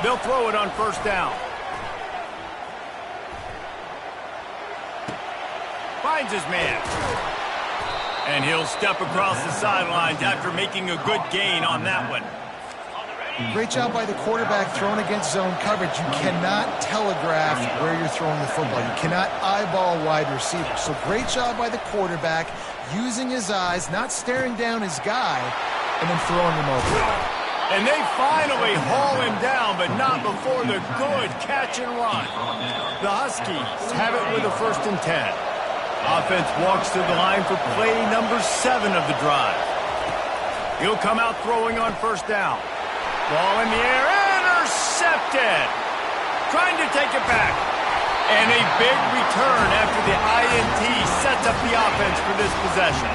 They'll throw it on first down. Finds his man. And he'll step across the sidelines after making a good gain on that one. Great job by the quarterback throwing against zone coverage. You cannot telegraph where you're throwing the football. You cannot eyeball wide receivers. So great job by the quarterback using his eyes, not staring down his guy, and then throwing him over. And they finally haul him down, but not before the good catch and run. The Huskies have it with a 1st and 10. Offense walks to the line for play number 7 of the drive. He'll come out throwing on first down. Ball in the air, intercepted. Trying to take it back. And a big return after the INT sets up the offense for this possession.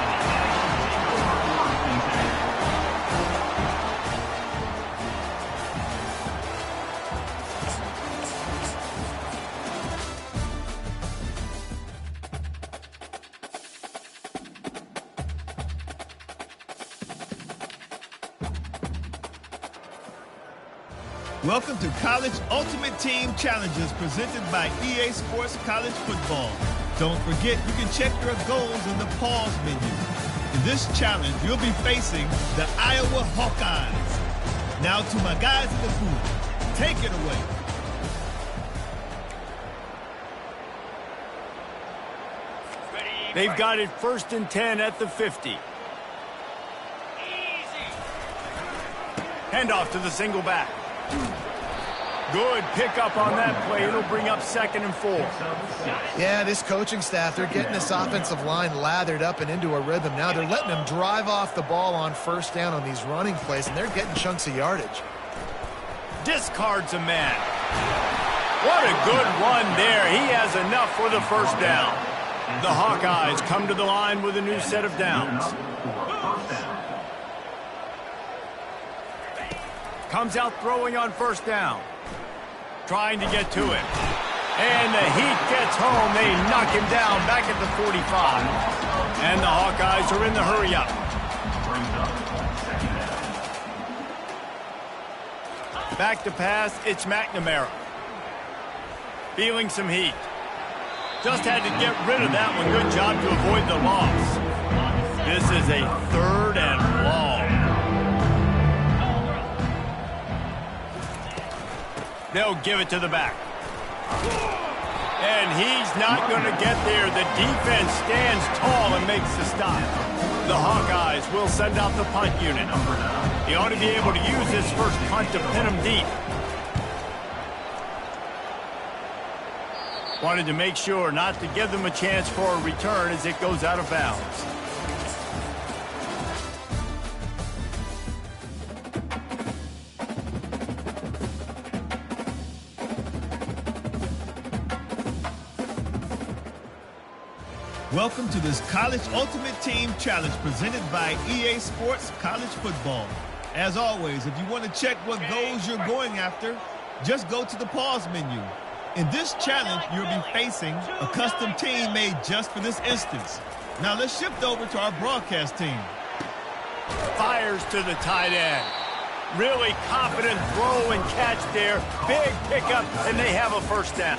Welcome to College Ultimate Team Challenges presented by EA Sports College Football. Don't forget, you can check your goals in the pause menu. In this challenge, you'll be facing the Iowa Hawkeyes. Now to my guys in the booth, take it away. They've got it 1st and 10 at the 50. Handoff to the single back. Good pickup on that play. It'll bring up 2nd and 4. Yeah, this coaching staff, they're getting this offensive line lathered up and into a rhythm. Now they're letting them drive off the ball on first down on these running plays, and they're getting chunks of yardage. Discards a man. What a good run there. He has enough for the 1st down. The Hawkeyes come to the line with a new set of downs. Comes out throwing on first down. Trying to get to it. And the heat gets home. They knock him down back at the 45. And the Hawkeyes are in the hurry up. Back to pass, it's McNamara. Feeling some heat. Just had to get rid of that one. Good job to avoid the loss. This is a 3rd and long. They'll give it to the back. And he's not going to get there. The defense stands tall and makes the stop. The Hawkeyes will send out the punt unit. He ought to be able to use this first punt to pin him deep. Wanted to make sure not to give them a chance for a return as it goes out of bounds. Welcome to this College Ultimate Team Challenge presented by EA Sports College Football. As always, if you want to check what goals you're going after, just go to the pause menu. In this challenge, you'll be facing a custom team made just for this instance. Now let's shift over to our broadcast team. Fires to the tight end. Really confident throw and catch there. Big pickup, and they have a 1st down.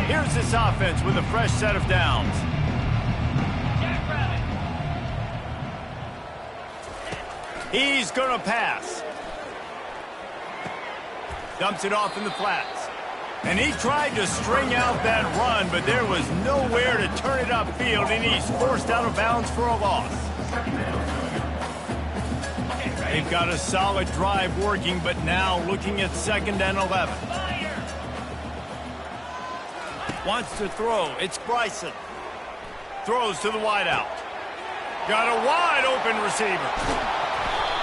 Here's this offense with a fresh set of downs. He's going to pass. Dumps it off in the flats. And he tried to string out that run, but there was nowhere to turn it upfield, and he's forced out of bounds for a loss. They've got a solid drive working, but now looking at 2nd and 11. Wants to throw. It's Bryson. Throws to the wideout. Got a wide open receiver.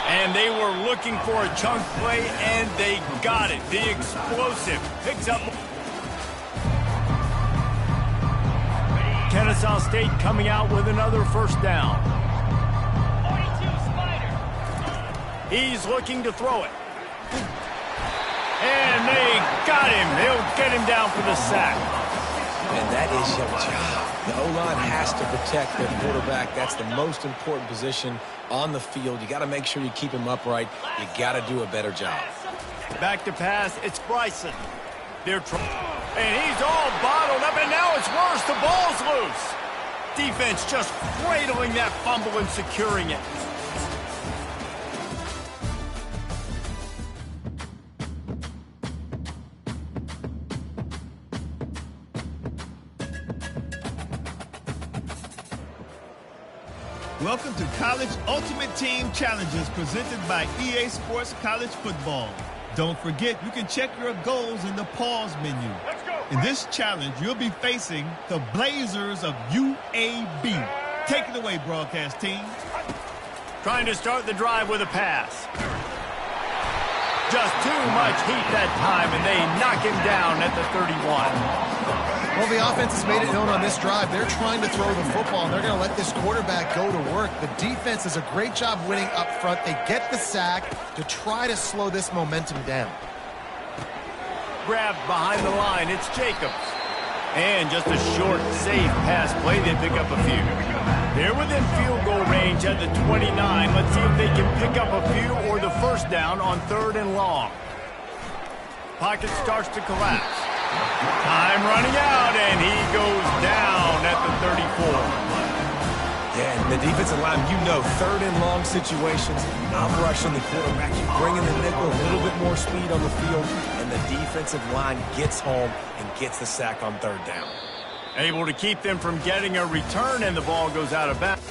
And they were looking for a chunk play, and they got it. The explosive picks up. Kennesaw State coming out with another 1st down. He's looking to throw it. And they got him. They'll get him down for the sack. And that is your job. The O-line has to protect their quarterback. That's the most important position on the field. You got to make sure you keep him upright. You got to do a better job. Back to pass, it's Bryson. They're and he's all bottled up, and now it's worse. The ball's loose. Defense just cradling that fumble and securing it. Welcome to College Ultimate Team Challenges presented by EA Sports College Football. Don't forget, you can check your goals in the pause menu. In this challenge, you'll be facing the Blazers of UAB. Take it away, broadcast team. Trying to start the drive with a pass. Just too much heat that time, and they knock him down at the 31. Well, the offense has made it known on this drive. They're trying to throw the football, and they're going to let this quarterback go to work. The defense does a great job winning up front. They get the sack to try to slow this momentum down. Grabbed behind the line, it's Jacobs. And just a short, safe pass play, they pick up a few. They're within field goal range at the 29. Let's see if they can pick up a few or the first down on 3rd and long. Pocket starts to collapse. Time running out, and he goes down at the 34. Yeah, and the defensive line, 3rd and long situations, not rushing the quarterback. You bring in the nickel, a little bit more speed on the field, and the defensive line gets home and gets the sack on 3rd down. Able to keep them from getting a return, and the ball goes out of bounds.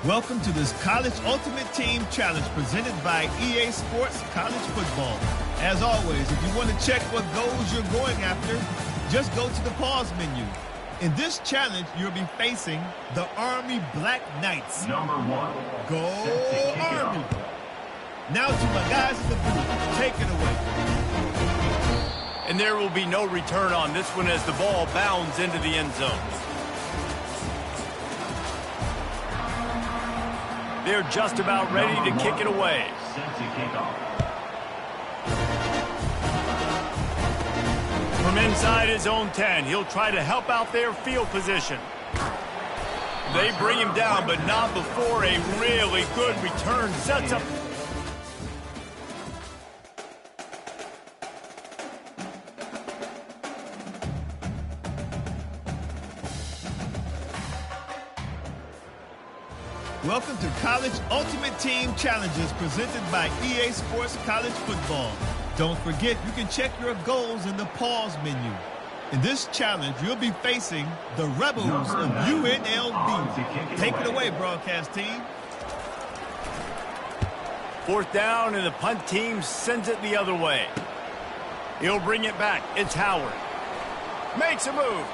Welcome to this College Ultimate Team Challenge presented by EA Sports College Football. As always, if you want to check what goals you're going after, just go to the pause menu. In this challenge, you'll be facing the Army Black Knights. Number 1. Go Army! Now to my guys in the booth, take it away. And there will be no return on this one as the ball bounds into the end zone. They're just about ready to kick it away. From inside his own 10, he'll try to help out their field position. They bring him down, but not before a really good return sets up. Welcome to College Ultimate Team Challenges presented by EA Sports College Football. Don't forget, you can check your goals in the pause menu. In this challenge, you'll be facing the Rebels of UNLV. Take it away, broadcast team. 4th down, and the punt team sends it the other way. He'll bring it back. It's Howard. Makes a move.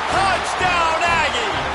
Touchdown, Aggies!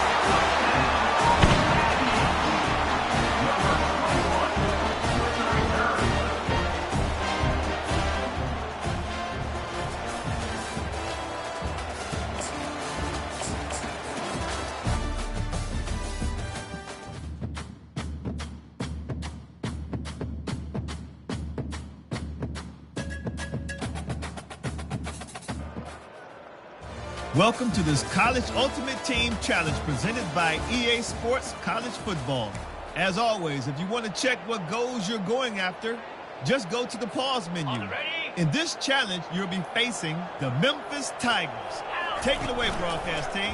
Welcome to this College Ultimate Team Challenge presented by EA Sports College Football. As always, if you want to check what goals you're going after, just go to the pause menu. In this challenge, you'll be facing the Memphis Tigers. Take it away, broadcast team.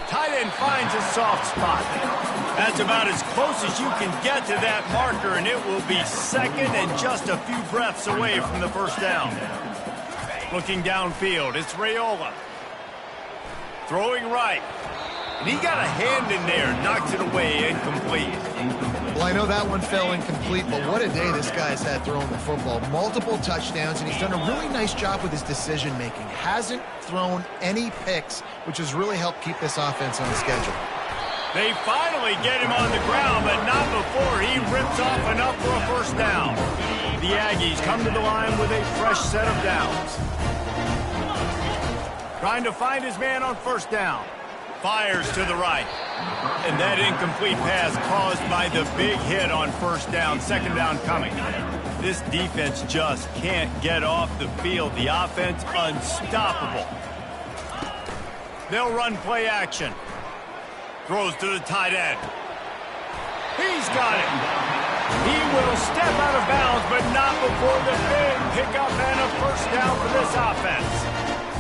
Tight end finds a soft spot. That's about as close as you can get to that marker, and it will be second and just a few breaths away from the first down. Looking downfield, it's Raiola. Throwing right. And he got a hand in there, knocks it away, incomplete. Well, I know that one fell incomplete, but what a day this guy's had throwing the football. Multiple touchdowns, and he's done a really nice job with his decision-making. Hasn't thrown any picks, which has really helped keep this offense on schedule. They finally get him on the ground, but not before he rips off enough for a first down. The Aggies come to the line with a fresh set of downs. Trying to find his man on first down. Fires to the right. And that incomplete pass caused by the big hit on first down. Second down coming. This defense just can't get off the field. The offense unstoppable. They'll run play action. Throws to the tight end. He's got it. He will step out of bounds, but not before the big pickup and a first down for this offense.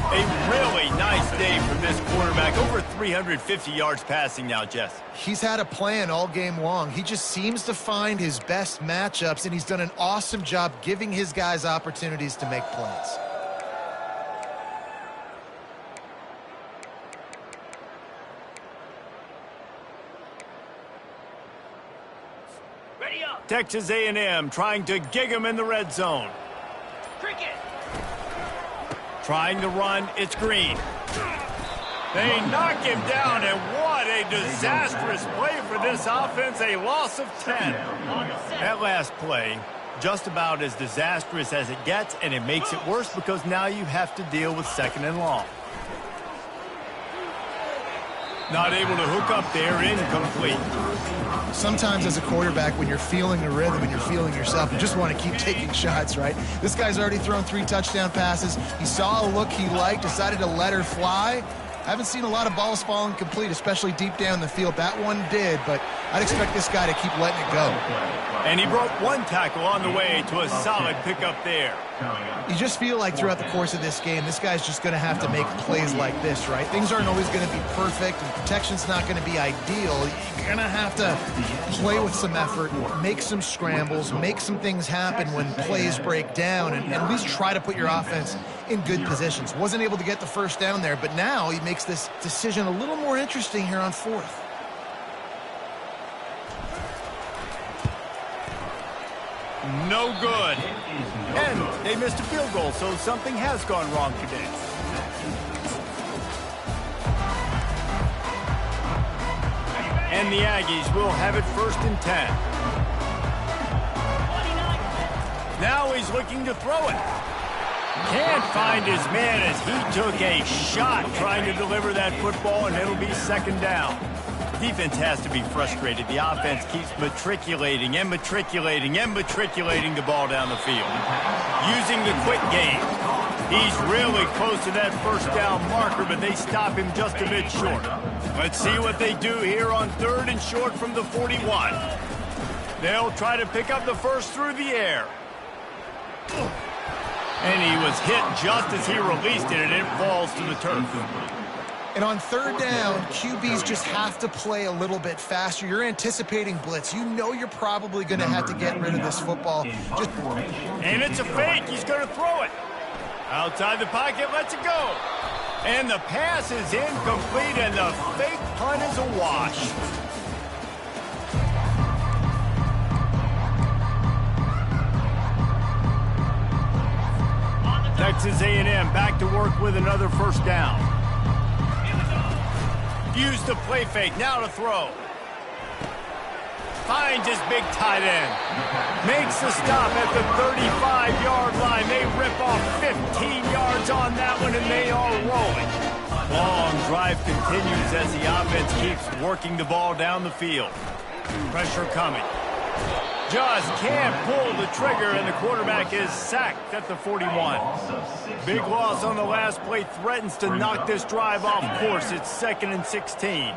A really nice day from this quarterback. Over 350 yards passing now, Jess. He's had a plan all game long. He just seems to find his best matchups, and he's done an awesome job giving his guys opportunities to make plays. Ready up. Texas A&M trying to gig him in the red zone. Cricket. Trying to run, it's Green. They knock him down, and what a disastrous play for this offense, a loss of 10. That last play, just about as disastrous as it gets, and it makes it worse because now you have to deal with second and long. Not able to hook up there, incomplete. Sometimes as a quarterback, when you're feeling the rhythm and you're feeling yourself, you just want to keep taking shots, right? This guy's already thrown 3 touchdown passes. He saw a look he liked, decided to let her fly. I haven't seen a lot of balls falling complete, especially deep down the field. That one did, but I'd expect this guy to keep letting it go. And he broke one tackle on the way to a solid pickup there. You just feel like throughout the course of this game, this guy's just going to have to make plays like this, right? Things aren't always going to be perfect, and protection's not going to be ideal. You're going to have to play with some effort, make some scrambles, make some things happen when plays break down, and at least try to put your offense in good positions. Wasn't able to get the first down there, but now he makes this decision a little more interesting here on fourth. No good. And they missed a field goal, so something has gone wrong today. And the Aggies will have it 1st and 10. Now he's looking to throw it. Can't find his man as he took a shot trying to deliver that football, and it'll be second down. Defense has to be frustrated. The offense keeps matriculating and matriculating and matriculating the ball down the field. Using the quick game. He's really close to that first down marker, but they stop him just a bit short. Let's see what they do here on 3rd and short from the 41. They'll try to pick up the first through the air. And he was hit just as he released it, and it falls to the turf. And on 3rd down, QBs just have to play a little bit faster. You're anticipating blitz. You know you're probably going to have to get rid of this football. And it's a fake. He's going to throw it. Outside the pocket, lets it go. And the pass is incomplete, and the fake punt is a wash. Texas A&M back to work with another first down. Used the play fake, now to throw. Finds his big tight end. Makes the stop at the 35-yard line. They rip off 15 yards on that one, and they are rolling. Long drive continues as the offense keeps working the ball down the field. Pressure coming. Just can't pull the trigger, and the quarterback is sacked at the 41. Big loss on the last play threatens to knock this drive off course. It's 2nd and 16.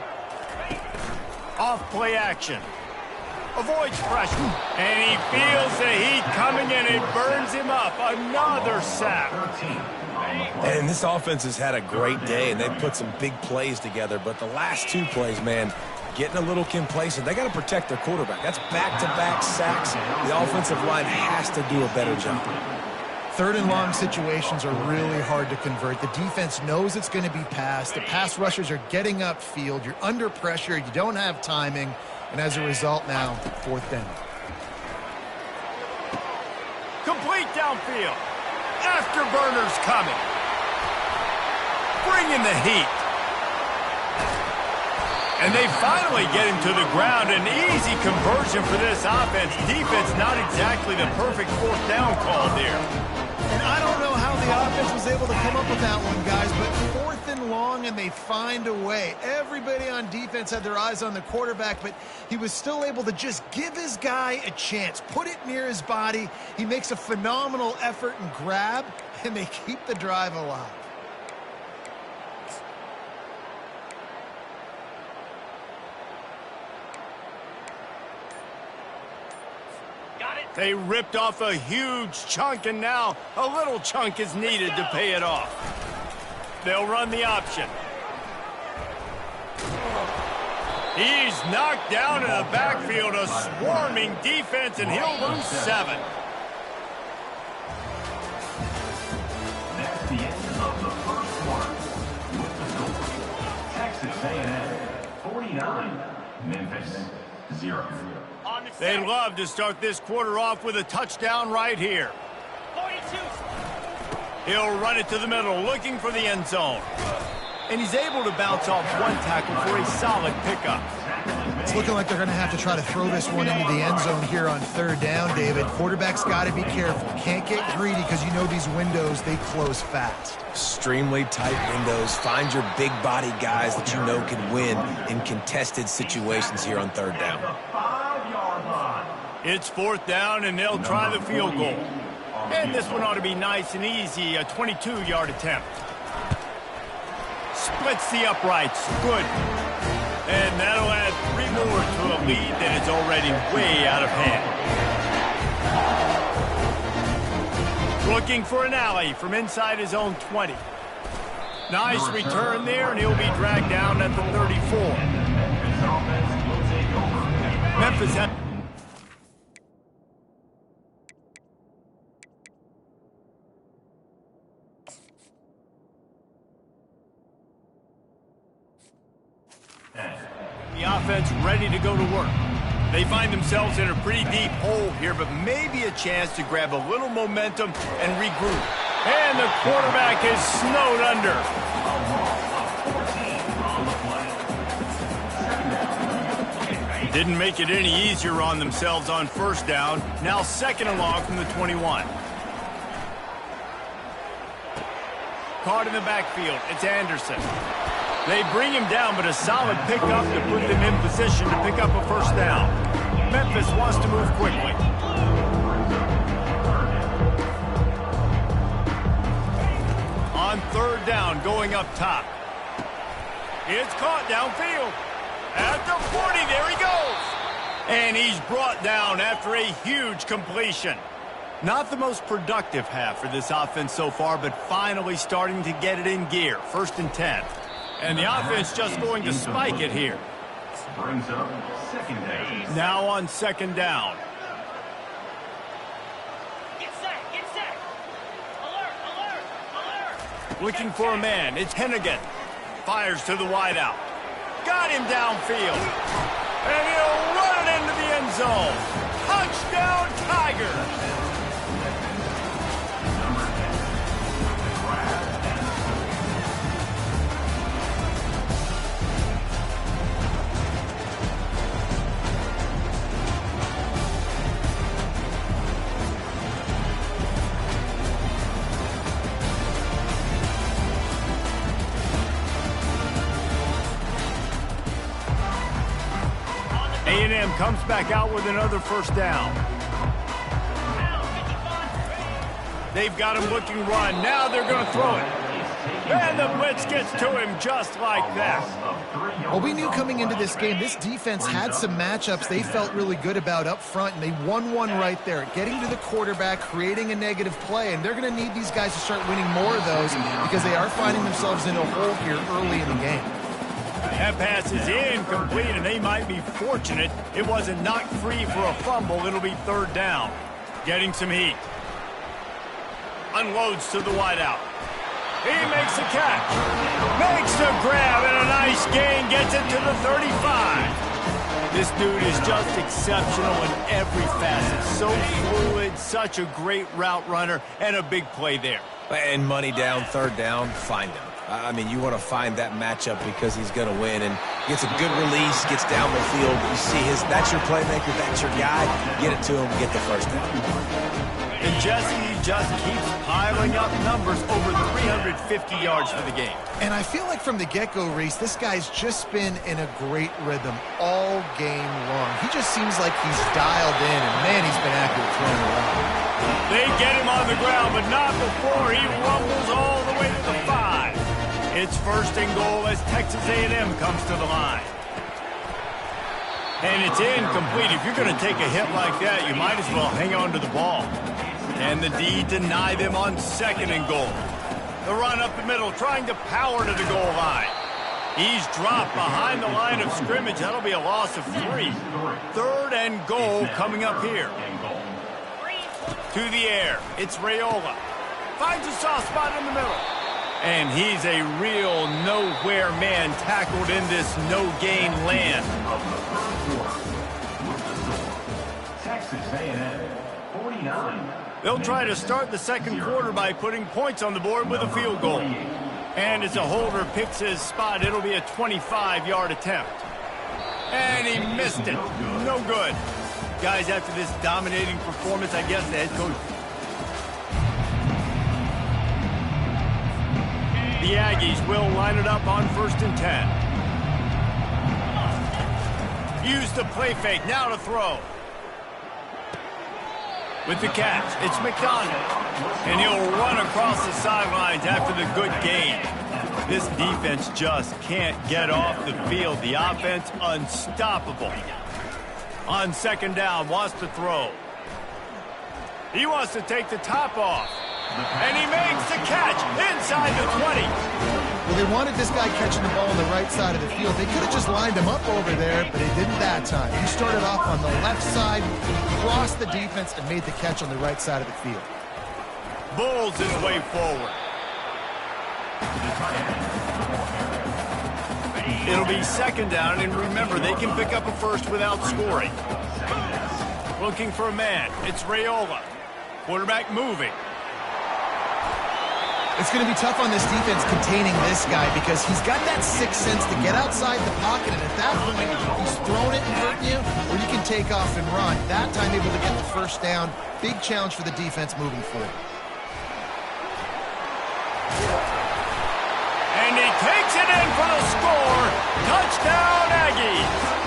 Off play action. Avoids pressure. And he feels the heat coming in. It burns him up. Another sack. And this offense has had a great day, and they've put some big plays together. But the last 2 plays, man, getting a little complacent. They got to protect their quarterback. That's back-to-back sacks. The offensive line has to do a better job. 3rd and long situations are really hard to convert. The defense knows it's going to be passed. The pass rushers are getting upfield. You're under pressure. You don't have timing. And as a result now, 4th down. Complete downfield. Afterburners coming. Bring in the heat. And they finally get him to the ground. An easy conversion for this offense. Defense not exactly the perfect 4th down call there. And I don't know how the offense was able to come up with that one, guys, but 4th and long, and they find a way. Everybody on defense had their eyes on the quarterback, but he was still able to just give his guy a chance, put it near his body. He makes a phenomenal effort and grab, and they keep the drive alive. They ripped off a huge chunk, and now a little chunk is needed to pay it off. They'll run the option. He's knocked down in the backfield, a swarming defense, and he'll lose 7. That's the end of the first quarter. With the score, Texas A&M 49, Memphis 0. They'd love to start this quarter off with a touchdown right here. 42. He'll run it to the middle, looking for the end zone. And he's able to bounce off 1 tackle for a solid pickup. It's looking like they're going to have to try to throw this one into the end zone here on 3rd down, David. Quarterback's got to be careful. Can't get greedy because you know these windows, they close fast. Extremely tight windows. Find your big body guys that you know can win in contested situations here on 3rd down. It's 4th down, and they'll try the field goal. And this one ought to be nice and easy, a 22-yard attempt. Splits the uprights. Good. And that'll add 3 more to a lead that is already way out of hand. Looking for an alley from inside his own 20. Nice return there, and he'll be dragged down at the 34. Memphis had... The offense ready to go to work. They find themselves in a pretty deep hole here, but maybe a chance to grab a little momentum and regroup. And the quarterback is snowed under. Didn't make it any easier on themselves on 1st down. Now 2nd and long from the 21. Caught in the backfield. It's Anderson. They bring him down, but a solid pickup to put them in position to pick up a 1st down. Memphis wants to move quickly. On 3rd down, going up top. It's caught downfield. At the 40, there he goes. And he's brought down after a huge completion. Not the most productive half for this offense so far, but finally starting to get it in gear. 1st and 10. And the offense just going to spike it here. Brings up 2nd down. Now on 2nd down. Get set, get set. Alert, alert, alert. Looking for a man. It's Hennigan. Fires to the wideout. Got him downfield. And he'll run it into the end zone. Touchdown, Tigers. A&M comes back out with another 1st down. They've got him looking run. Now they're going to throw it. And the blitz gets to him just like that. Well, we knew coming into this game, this defense had some matchups they felt really good about up front, and they won one right there, getting to the quarterback, creating a negative play, and they're going to need these guys to start winning more of those because they are finding themselves in a hole here early in the game. That pass is incomplete, and they might be fortunate it wasn't knocked free for a fumble. It'll be third down. Getting some heat. Unloads to the wideout. He makes a catch. Makes the grab, and a nice gain gets it to the 35. This dude is just exceptional in every facet. So fluid, such a great route runner, and a big play there. And money down, third down, find him. I mean, you want to find that matchup because he's going to win, and gets a good release, gets down the field. You see that's your playmaker, that's your guy. Get it to him, get the first down. And Jesse just keeps piling up numbers, over 350 yards for the game. And I feel like from the get-go, Reese, this guy's just been in a great rhythm all game long. He just seems like he's dialed in, and man, he's been accurate throwing around. They get him on the ground, but not before he rumbles all the way to the 5. It's first and goal as Texas A&M comes to the line. And it's incomplete. If you're going to take a hit like that, you might as well hang on to the ball. And the D deny them on second and goal. The run up the middle, trying to power to the goal line. He's dropped behind the line of scrimmage. That'll be a loss of 3. Third and goal coming up here. To the air, it's Raiola. Finds a soft spot in the middle. And he's a real nowhere man tackled in this no-gain land. Texas A&M, 49. They'll try to start the second quarter by putting points on the board with a field goal. And as a holder picks his spot, it'll be a 25-yard attempt. And he missed it. No good. Guys, after this dominating performance, I guess the head coach... The Aggies will line it up on first and 10. Use the play fake, now to throw. With the catch, it's McDonald. And he'll run across the sidelines after the good gain. This defense just can't get off the field. The offense unstoppable. On second down, wants to throw. He wants to take the top off. And he makes the catch inside the 20. Well, they wanted this guy catching the ball on the right side of the field. They could have just lined him up over there, but they didn't that time. He started off on the left side, crossed the defense, and made the catch on the right side of the field. Bulls his way forward. It'll be second down, and remember, they can pick up a first without scoring. Looking for a man. It's Raiola. Quarterback moving. It's going to be tough on this defense containing this guy because he's got that sixth sense to get outside the pocket, and at that point, he's throwing it and hurting you, or you can take off and run. That time, able to get the first down. Big challenge for the defense moving forward. And he takes it in for the score. Touchdown, Aggies.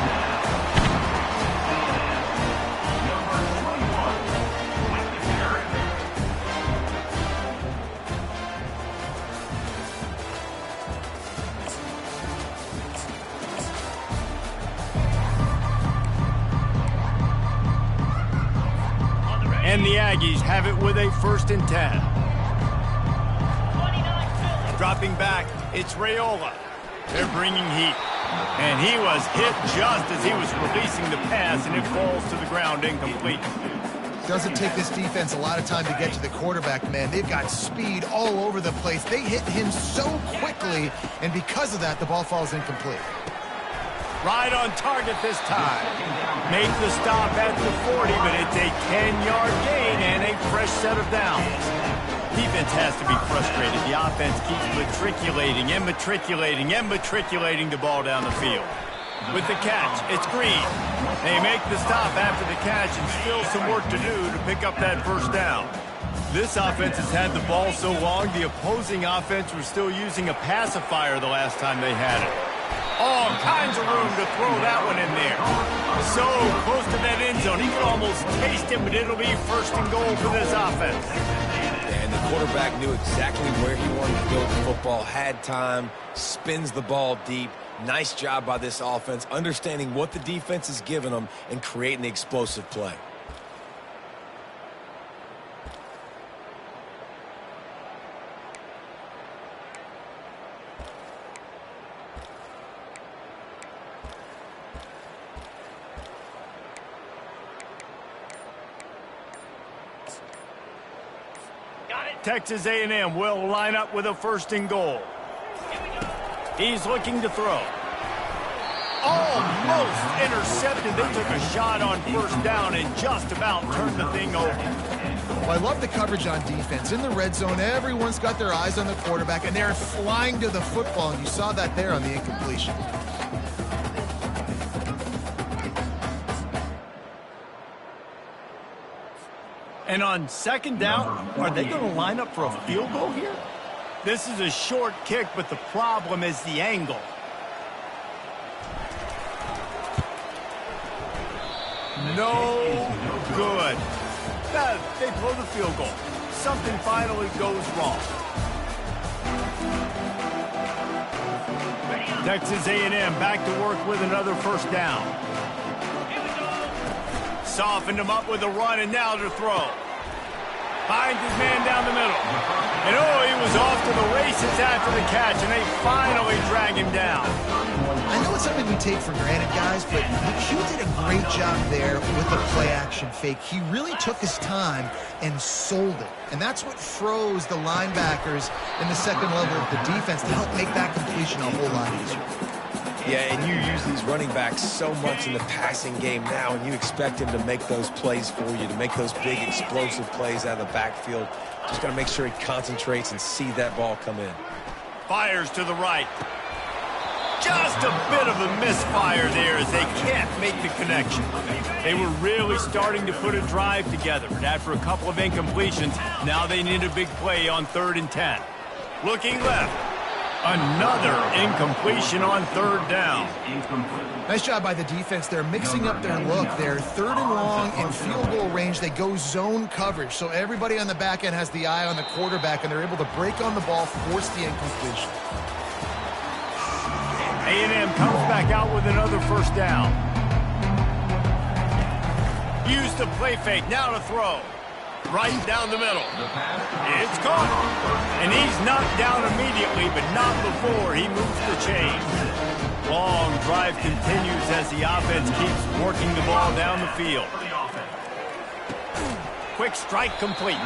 And the Aggies have it with a first and 10. Dropping back, it's Raiola. They're bringing heat. And he was hit just as he was releasing the pass, and it falls to the ground incomplete. Doesn't take this defense a lot of time to get to the quarterback, man. They've got speed all over the place. They hit him so quickly, and because of that, the ball falls incomplete. Right on target this time. Make the stop at the 40, but it's a 10-yard gain and a fresh set of downs. Defense has to be frustrated. The offense keeps matriculating the ball down the field. With the catch, it's Green. They make the stop after the catch, and still some work to do to pick up that first down. This offense has had the ball so long, the opposing offense was still using a pacifier the last time they had it. All kinds of room to throw that one in there. So close to that end zone. He can almost taste it, but it'll be first and goal for this offense. And the quarterback knew exactly where he wanted to go with the football, had time, spins the ball deep. Nice job by this offense, understanding what the defense is giving them and creating the explosive play. Texas A&M will line up with a 1st and goal. He's looking to throw. Almost intercepted. They took a shot on 1st down and just about turned the thing over. Well, I love the coverage on defense. In the red zone, everyone's got their eyes on the quarterback, and they're flying to the football, and you saw that there on the incompletion. And on 2nd down, are they going to line up for a field goal here? This is a short kick, but the problem is the angle. No good. They blow the field goal. Something finally goes wrong. Texas A&M back to work with another 1st down. Softened him up with a run, and now to throw. Finds his man down the middle. And he was off to the races after the catch, and they finally drag him down. I know it's something we take for granted, guys, but he did a great job there with the play-action fake. He really took his time and sold it. And that's what froze the linebackers in the 2nd level of the defense to help make that completion a whole lot easier. Yeah, and you use these running backs so much in the passing game now, and you expect him to make those plays for you, to make those big explosive plays out of the backfield. Just got to make sure he concentrates and see that ball come in. Fires to the right. Just a bit of a misfire there as they can't make the connection. They were really starting to put a drive together, and after a couple of incompletions, now they need a big play on 3rd and 10. Looking left. Another incompletion on 3rd down. Nice job by the defense. They're mixing up their look. They're 3rd and long in field goal range. They go zone coverage. So everybody on the back end has the eye on the quarterback, and they're able to break on the ball, force the incompletion. A&M comes back out with another 1st down. Use the play fake. Now to throw. Right down the middle. It's caught. And he's knocked down immediately, but not before he moves the chains. Long drive continues as the offense keeps working the ball down the field. Quick strike complete.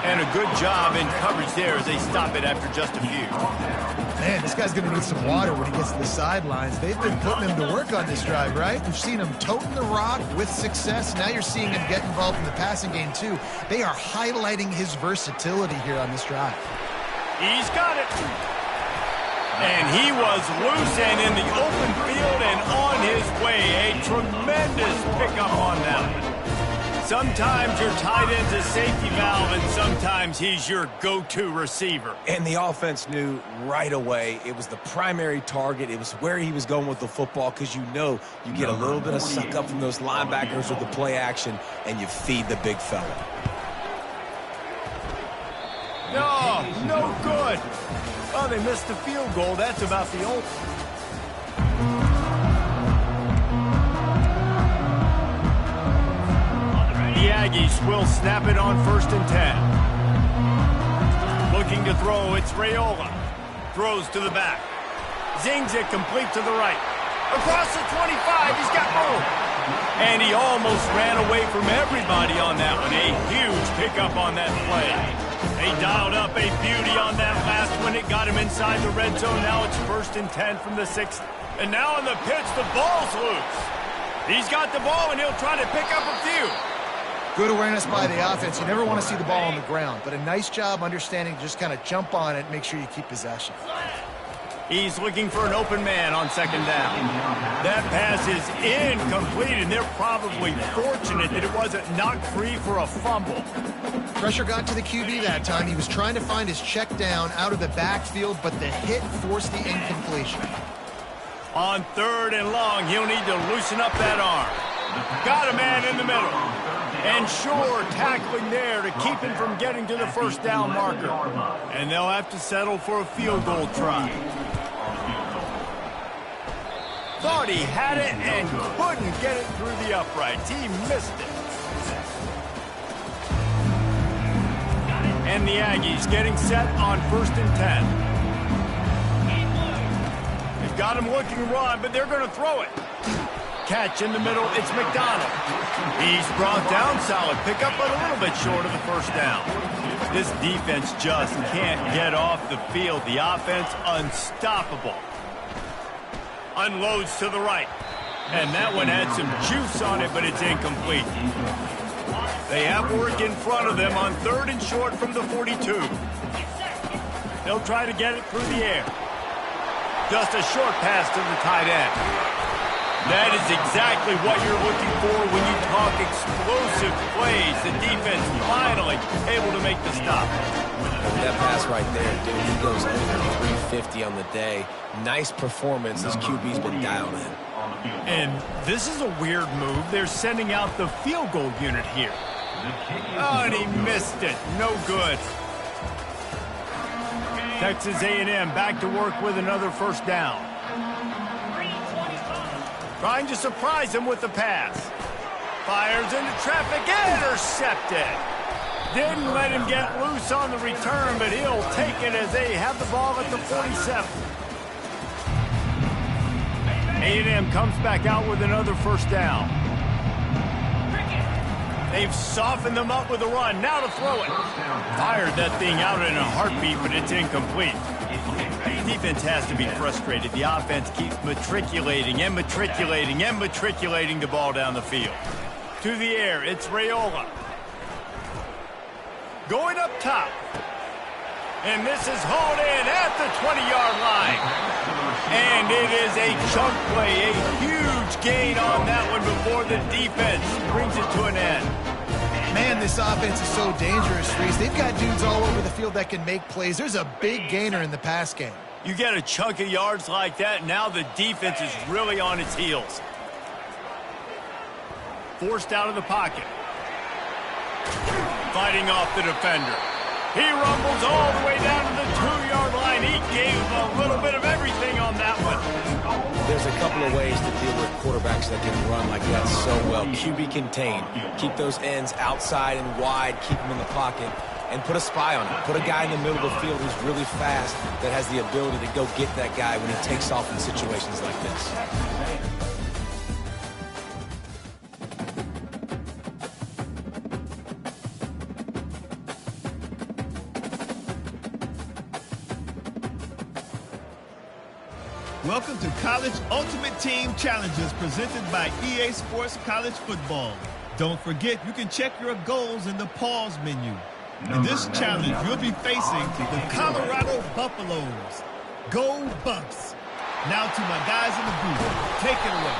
And a good job in coverage there as they stop it after just a few. Man, this guy's going to need some water when he gets to the sidelines. They've been putting him to work on this drive, right? We've seen him toting the rock with success. Now you're seeing him get involved in the passing game, too. They are highlighting his versatility here on this drive. He's got it. And he was loose and in the open field and on his way. A tremendous pickup on that. Sometimes your tight end's a safety valve, and sometimes he's your go-to receiver. And the offense knew right away it was the primary target. It was where he was going with the football, because you know you get a little bit of suck up from those linebackers with the play action, and you feed the big fella. No good. Oh, they missed the field goal. That's about the only. The Aggies will snap it on 1st and 10. Looking to throw, it's Raiola. Throws to the back. Zings it complete to the right. Across the 25, he's got room. And he almost ran away from everybody on that one. A huge pickup on that play. They dialed up a beauty on that last one. It got him inside the red zone. Now it's 1st and 10 from the 6th. And now on the pitch, the ball's loose. He's got the ball, and he'll try to pick up a few. Good awareness by the offense. You never want to see the ball on the ground, but a nice job understanding to just kind of jump on it and make sure you keep possession. He's looking for an open man on 2nd down. That pass is incomplete, and they're probably fortunate that it wasn't knocked free for a fumble. Pressure got to the QB that time. He was trying to find his check down out of the backfield, but the hit forced the incompletion. On 3rd and long, he'll need to loosen up that arm. Got a man in the middle. And sure, tackling there to keep him from getting to the first down marker. And they'll have to settle for a field goal try. Thought he had it and couldn't get it through the uprights. He missed it. And the Aggies getting set on 1st and 10. They've got him looking run, but they're going to throw it. Catch in the middle, it's McDonald. He's brought down, solid pickup, but a little bit short of the first down. This defense just can't get off the field. The offense unstoppable. Unloads to the right. And that one had some juice on it, but it's incomplete. They have work in front of them on 3rd and short from the 42. They'll try to get it through the air. Just a short pass to the tight end. That is exactly what you're looking for when you talk explosive plays. The defense finally able to make the stop. That pass right there, dude, he goes over 350 on the day. Nice performance. This QB's been dialed in. And this is a weird move. They're sending out the field goal unit here. Oh, and he missed it. No good. Texas A&M back to work with another first down. Trying to surprise him with the pass. Fires into traffic, intercepted. Didn't let him get loose on the return, but he'll take it as they have the ball at the 47. A&M comes back out with another first down. They've softened them up with a run. Now to throw it. Fired that thing out in a heartbeat, but it's incomplete. The defense has to be frustrated. The offense keeps matriculating and matriculating and matriculating the ball down the field. To the air, it's Raiola. Going up top. And this is hauled in at the 20-yard line. And it is a chunk play, a huge gain on that one before the defense brings it to an end. Man, this offense is so dangerous, Reese. They've got dudes all over the field that can make plays. There's a big gainer in the pass game. You get a chunk of yards like that, now the defense is really on its heels. Forced out of the pocket. Fighting off the defender. He rumbles all the way down to the 2-yard line. He gave a little bit of everything on that one. There's a couple of ways to deal with quarterbacks that can run like that so well. QB contain. Keep those ends outside and wide. Keep them in the pocket. And put a spy on him. Put a guy in the middle of the field who's really fast that has the ability to go get that guy when he takes off in situations like this. Welcome to College Ultimate Team Challenges presented by EA Sports College Football. Don't forget, you can check your goals in the pause menu. In this challenge, you'll be facing the Colorado Buffaloes. Go Bucks! Now to my guys in the booth. Take it away.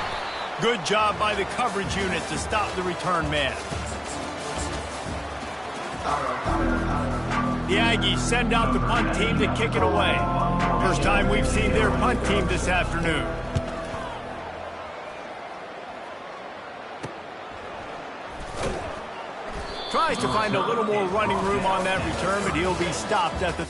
Good job by the coverage unit to stop the return man. The Aggies send out the punt team to kick it away. First time we've seen their punt team this afternoon. Tries to find a little more running room on that return, but he'll be stopped at the...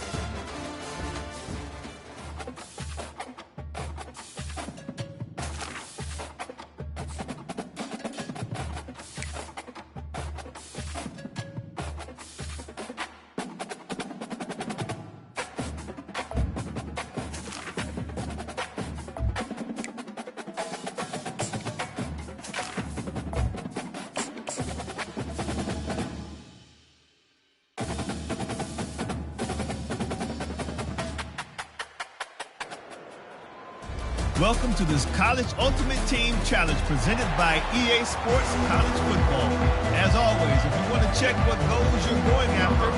Welcome to this College Ultimate Team Challenge presented by EA Sports College Football. As always, if you want to check what goals you're going after,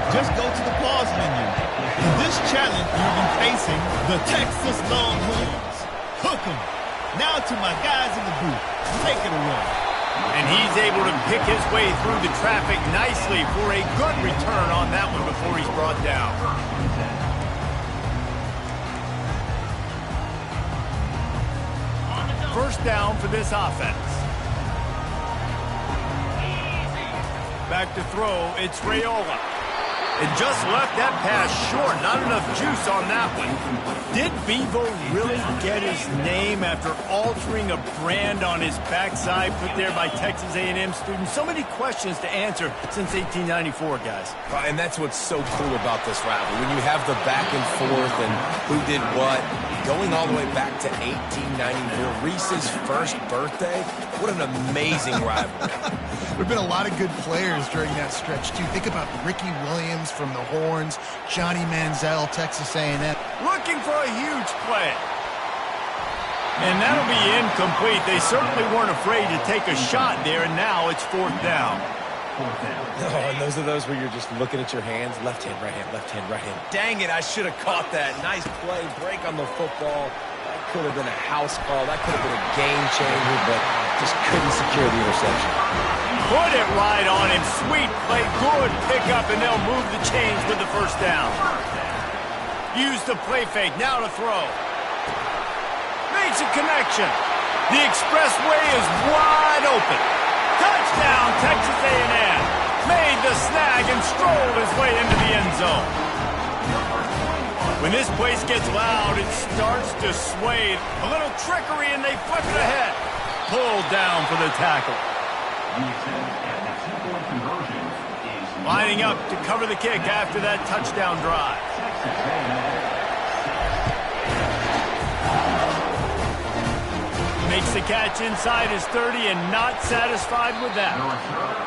just go to the pause menu. In this challenge, you'll be facing the Texas Longhorns. Hook 'em. Now to my guys in the booth. Take it away. And he's able to pick his way through the traffic nicely for a good return on that one before he's brought down. First down for this offense. Back to throw, it's Raiola. And just left that pass short. Not enough juice on that one. Did Bevo really get his name after altering a brand on his backside put there by Texas A&M students? So many questions to answer since 1894, guys. And that's what's so cool about this rivalry. When you have the back and forth and who did what, going all the way back to 1894, Reese's first birthday. What an amazing rivalry. There have been a lot of good players during that stretch, too. Think about Ricky Williams from the Horns, Johnny Manziel, Texas A&M. Looking for a huge play. And that'll be incomplete. They certainly weren't afraid to take a shot there, and now it's 4th down. Oh, and those are those where you're just looking at your hands. Left hand, right hand, left hand, right hand. Dang it, I should have caught that. Nice play, break on the football. That could have been a house call. That could have been a game changer, but just couldn't secure the interception. Put it right on him. Sweet play, good pickup, and they'll move the chains with the 1st down. Use the play fake, now to throw. Makes a connection. The expressway is wide open. Touchdown, Texas A&M. Made the snag and strolled his way into the end zone. When this place gets loud, it starts to sway. A little trickery, and they flip it ahead. Pulled down for the tackle. Lining up to cover the kick after that touchdown drive. Makes the catch inside his 30 and not satisfied with that.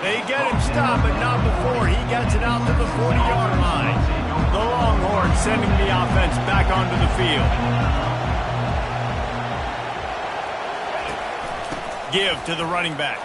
They get him stopped, but not before he gets it out to the 40-yard line. The Longhorns sending the offense back onto the field. Give to the running back.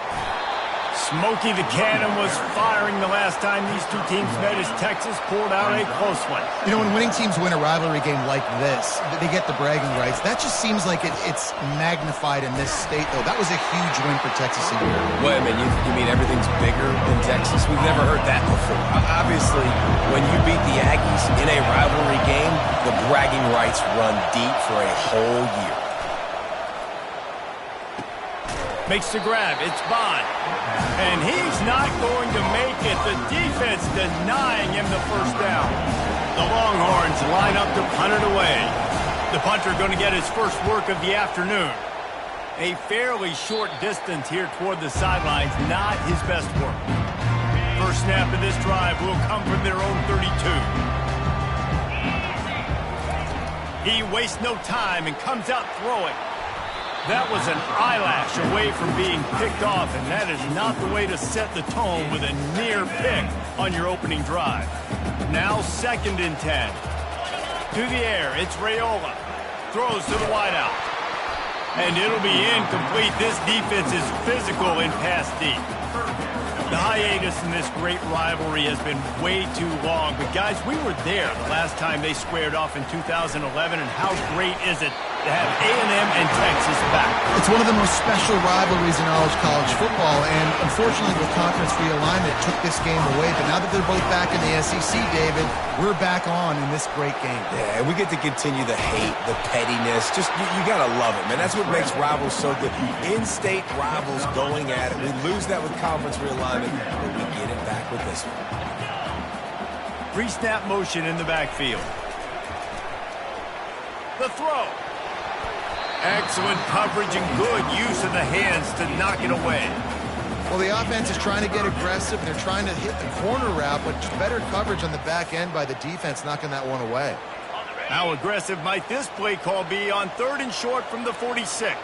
Smokey the Cannon was firing the last time these two teams met as Texas pulled out a close one. You know, when winning teams win a rivalry game like this, they get the bragging rights. That just seems like it's magnified in this state, though. That was a huge win for Texas here. Wait a minute, you mean everything's bigger in Texas? We've never heard that before. Obviously, when you beat the Aggies in a rivalry game, the bragging rights run deep for a whole year. Makes the grab. It's Bond. And he's not going to make it. The defense denying him the 1st down. The Longhorns line up to punt it away. The punter going to get his first work of the afternoon. A fairly short distance here toward the sidelines. Not his best work. First snap of this drive will come from their own 32. He wastes no time and comes out throwing. That was an eyelash away from being picked off, and that is not the way to set the tone with a near pick on your opening drive. Now 2nd and 10. To the air, it's Raiola. Throws to the wideout. And it'll be incomplete. This defense is physical in pass deep. The hiatus in this great rivalry has been way too long. But, guys, we were there the last time they squared off in 2011, and how great is it to have A&M and Texas back? It's one of the most special rivalries in all of college football, and unfortunately with conference realignment, it took this game away. But now that they're both back in the SEC, David, we're back on in this great game. Yeah, and we get to continue the hate, the pettiness. Just, you got to love it, man. That's what makes rivals so good. In-state rivals going at it. We lose that with conference realignment, but we get it back with this one. Pre-snap motion in the backfield. The throw. Excellent coverage and good use of the hands to knock it away. Well, the offense is trying to get aggressive. They're trying to hit the corner route, but just better coverage on the back end by the defense, knocking that one away. How aggressive might this play call be on 3rd and short from the 46?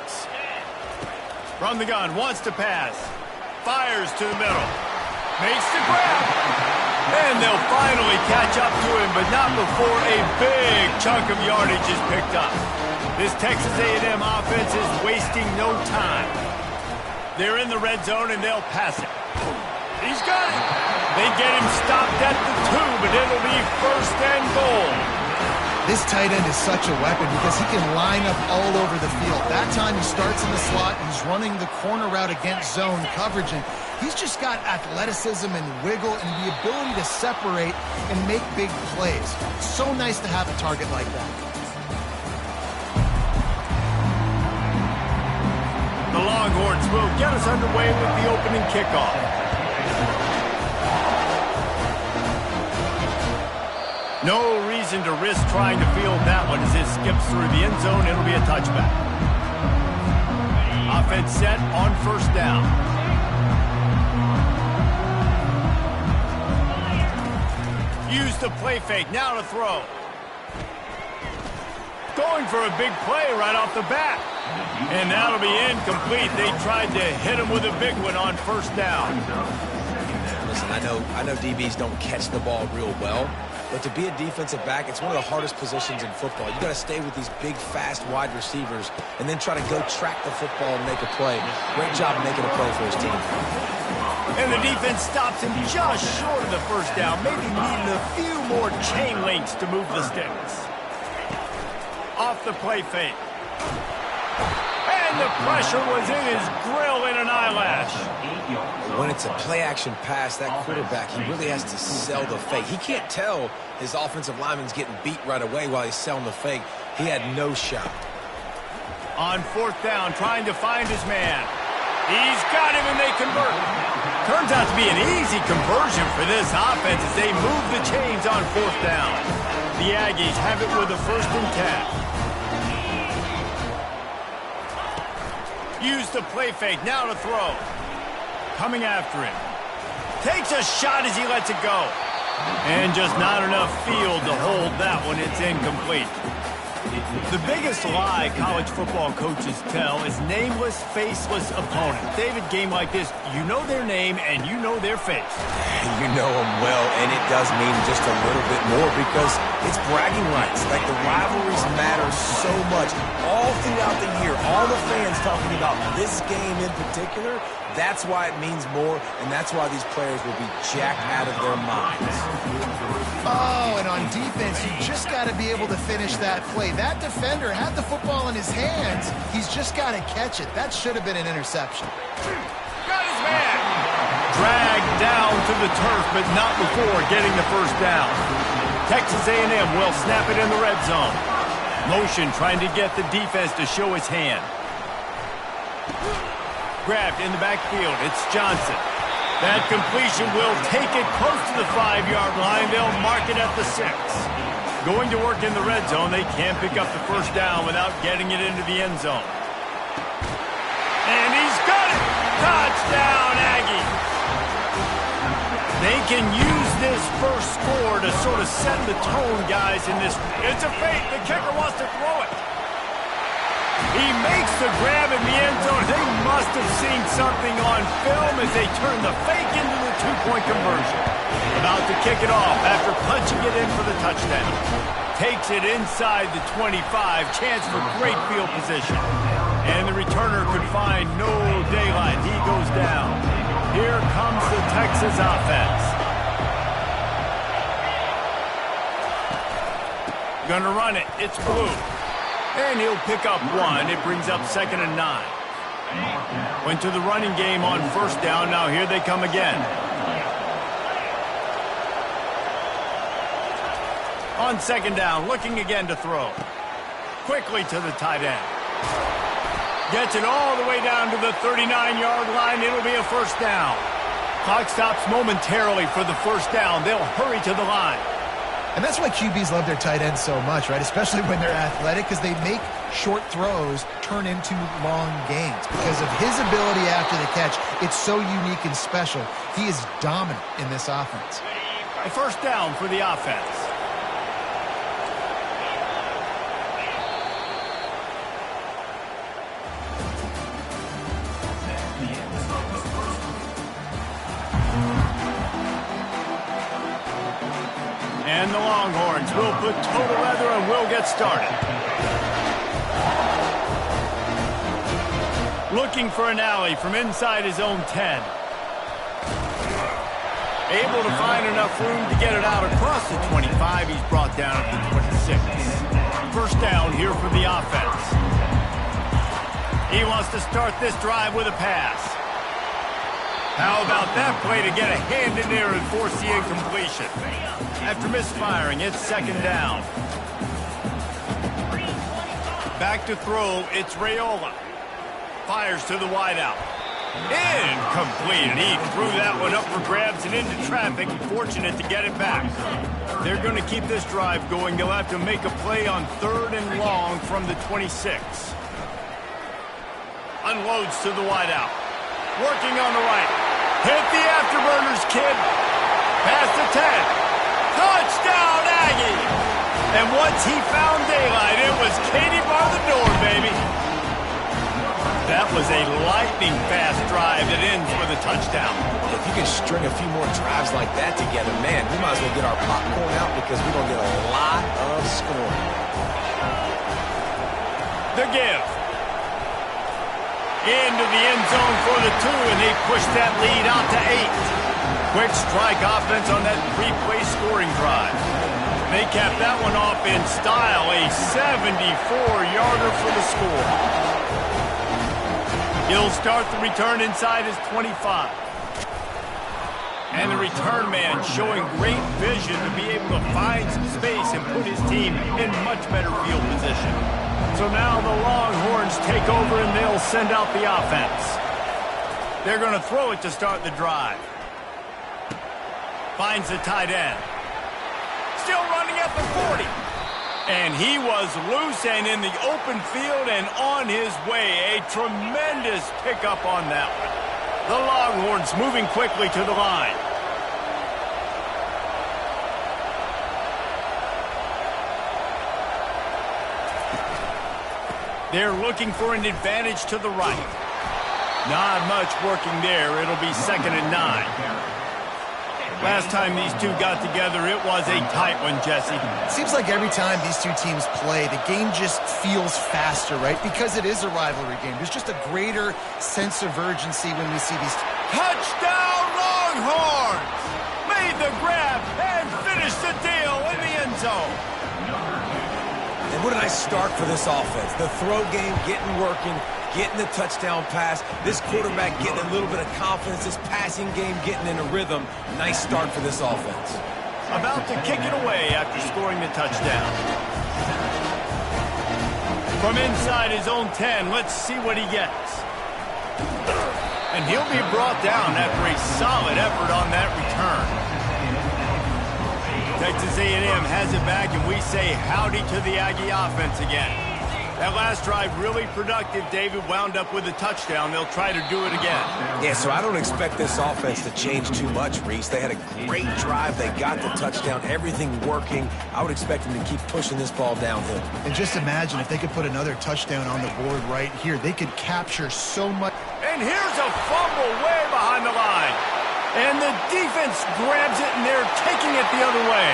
From the gun, wants to pass. Fires to the middle. Makes the grab. And they'll finally catch up to him, but not before a big chunk of yardage is picked up. This Texas A&M offense is wasting no time. They're in the red zone, and they'll pass it. He's got it. They get him stopped at the 2, but it'll be 1st and goal. This tight end is such a weapon because he can line up all over the field. That time he starts in the slot, he's running the corner route against zone coverage, and he's just got athleticism and wiggle and the ability to separate and make big plays. It's so nice to have a target like that. The Longhorns will get us underway with the opening kickoff. No reason to risk trying to field that one as it skips through the end zone. It'll be a touchback. Offense set on first down. Use the play fake. Now to throw. Going for a big play right off the bat. And that'll be incomplete. They tried to hit him with a big one on first down. Listen, I know DBs don't catch the ball real well, but to be a defensive back, it's one of the hardest positions in football. You got to stay with these big, fast wide receivers and then try to go track the football and make a play. Great job making a play for his team. And the defense stops him just short of the first down, maybe needing a few more chain links to move the sticks. Off the play fake. And the pressure was in his grill in an eyelash. When it's a play-action pass, that quarterback, he really has to sell the fake. He can't tell his offensive lineman's getting beat right away while he's selling the fake. He had no shot. On fourth down, trying to find his man. He's got him, and they convert. Turns out to be an easy conversion for this offense as they move the chains on fourth down. The Aggies have it with a 1st and 10. Use the play fake, now to throw. Coming after him. Takes a shot as he lets it go. And just not enough field to hold that one. It's incomplete. The biggest lie college football coaches tell is nameless, faceless opponents. David, game like this, you know their name and you know their face. You know them well, and it does mean just a little bit more because it's bragging rights. Like, the rivalries matter so much. All throughout the year, all the fans talking about this game in particular, that's why it means more, and that's why these players will be jacked out of their minds. Oh, and on defense, you just got to be able to finish that play. That defender had the football in his hands. He's just got to catch it. That should have been an interception. Got his man! Dragged down to the turf, but not before getting the first down. Texas A&M will snap it in the red zone. Motion trying to get the defense to show his hand. Grabbed in the backfield. It's Johnson. That completion will take it close to the 5-yard line. They'll mark it at the 6. Going to work in the red zone. They can't pick up the first down without getting it into the end zone. And he's got it! Touchdown, Aggie! They can use this first score to sort of set the tone, guys, in this. It's a fake. The kicker wants to throw it. He makes the grab in the end zone. They must have seen something on film as they turn the fake into the 2-point conversion. About to kick it off after punching it in for the touchdown. Takes it inside the 25. Chance for great field position. And the returner could find no daylight. He goes down. Here comes the Texas offense. Gonna run it. It's Blue. And he'll pick up 1. It brings up 2nd and 9. Went to the running game on first down. Now here they come again. On 2nd down, looking again to throw. Quickly to the tight end. Gets it all the way down to the 39-yard line. It'll be a first down. Clock stops momentarily for the first down. They'll hurry to the line. And that's why QBs love their tight ends so much, right? Especially when they're athletic, because they make short throws turn into long gains. Because of his ability after the catch, it's so unique and special. He is dominant in this offense. A first down for the offense. And the Longhorns will put total leather and will get started. Looking for an alley from inside his own 10. Able to find enough room to get it out across the 25. He's brought down at the 26. First down here for the offense. He wants to start this drive with a pass. How about that play to get a hand in there and force the incompletion? After misfiring, it's 2nd down. Back to throw, it's Raiola. Fires to the wideout. Incomplete. He threw that one up for grabs and into traffic. Fortunate to get it back. They're going to keep this drive going. They'll have to make a play on 3rd and long from the 26. Unloads to the wideout. Working on the right. Hit the afterburners, kid. Past the 10. Touchdown, Aggie! And once he found daylight, it was Katie bar the door, baby. That was a lightning-fast drive that ends with a touchdown. If you can string a few more drives like that together, man, we might as well get our popcorn out because we're going to get a lot of scoring. The give. Into the end zone for the 2, and they push that lead out to 8. Quick strike offense on that 3-play scoring drive. They capped that one off in style, a 74-yarder for the score. He'll start the return inside his 25. And the return man showing great vision to be able to find some space and put his team in much better field position. So now the Longhorns take over and they'll send out the offense. They're going to throw it to start the drive. Finds the tight end. Still running at the 40. And he was loose and in the open field and on his way. A tremendous pickup on that one. The Longhorns moving quickly to the line. They're looking for an advantage to the right. Not much working there. It'll be 2nd and 9. Last time these two got together, it was a tight one, Jesse. Seems like every time these two teams play, the game just feels faster, right? Because it is a rivalry game. There's just a greater sense of urgency when we see these. Touchdown, Longhorns! Made the grab and finished the deal in the end zone. And what a nice start for this offense. The throw game getting working, getting the touchdown pass. This quarterback getting a little bit of confidence. This passing game getting in a rhythm. Nice start for this offense. About to kick it away after scoring the touchdown. From inside his own 10, let's see what he gets. And he'll be brought down after a solid effort on that return. Texas A&M has it back, and we say howdy to the Aggie offense again. That last drive really productive. David wound up with a touchdown. They'll try to do it again. Yeah, so I don't expect this offense to change too much, Reese. They had a great drive. They got the touchdown. Everything working. I would expect them to keep pushing this ball downhill. And just imagine if they could put another touchdown on the board right here. They could capture so much. And here's a fumble way behind the line. And the defense grabs it, and they're taking it the other way.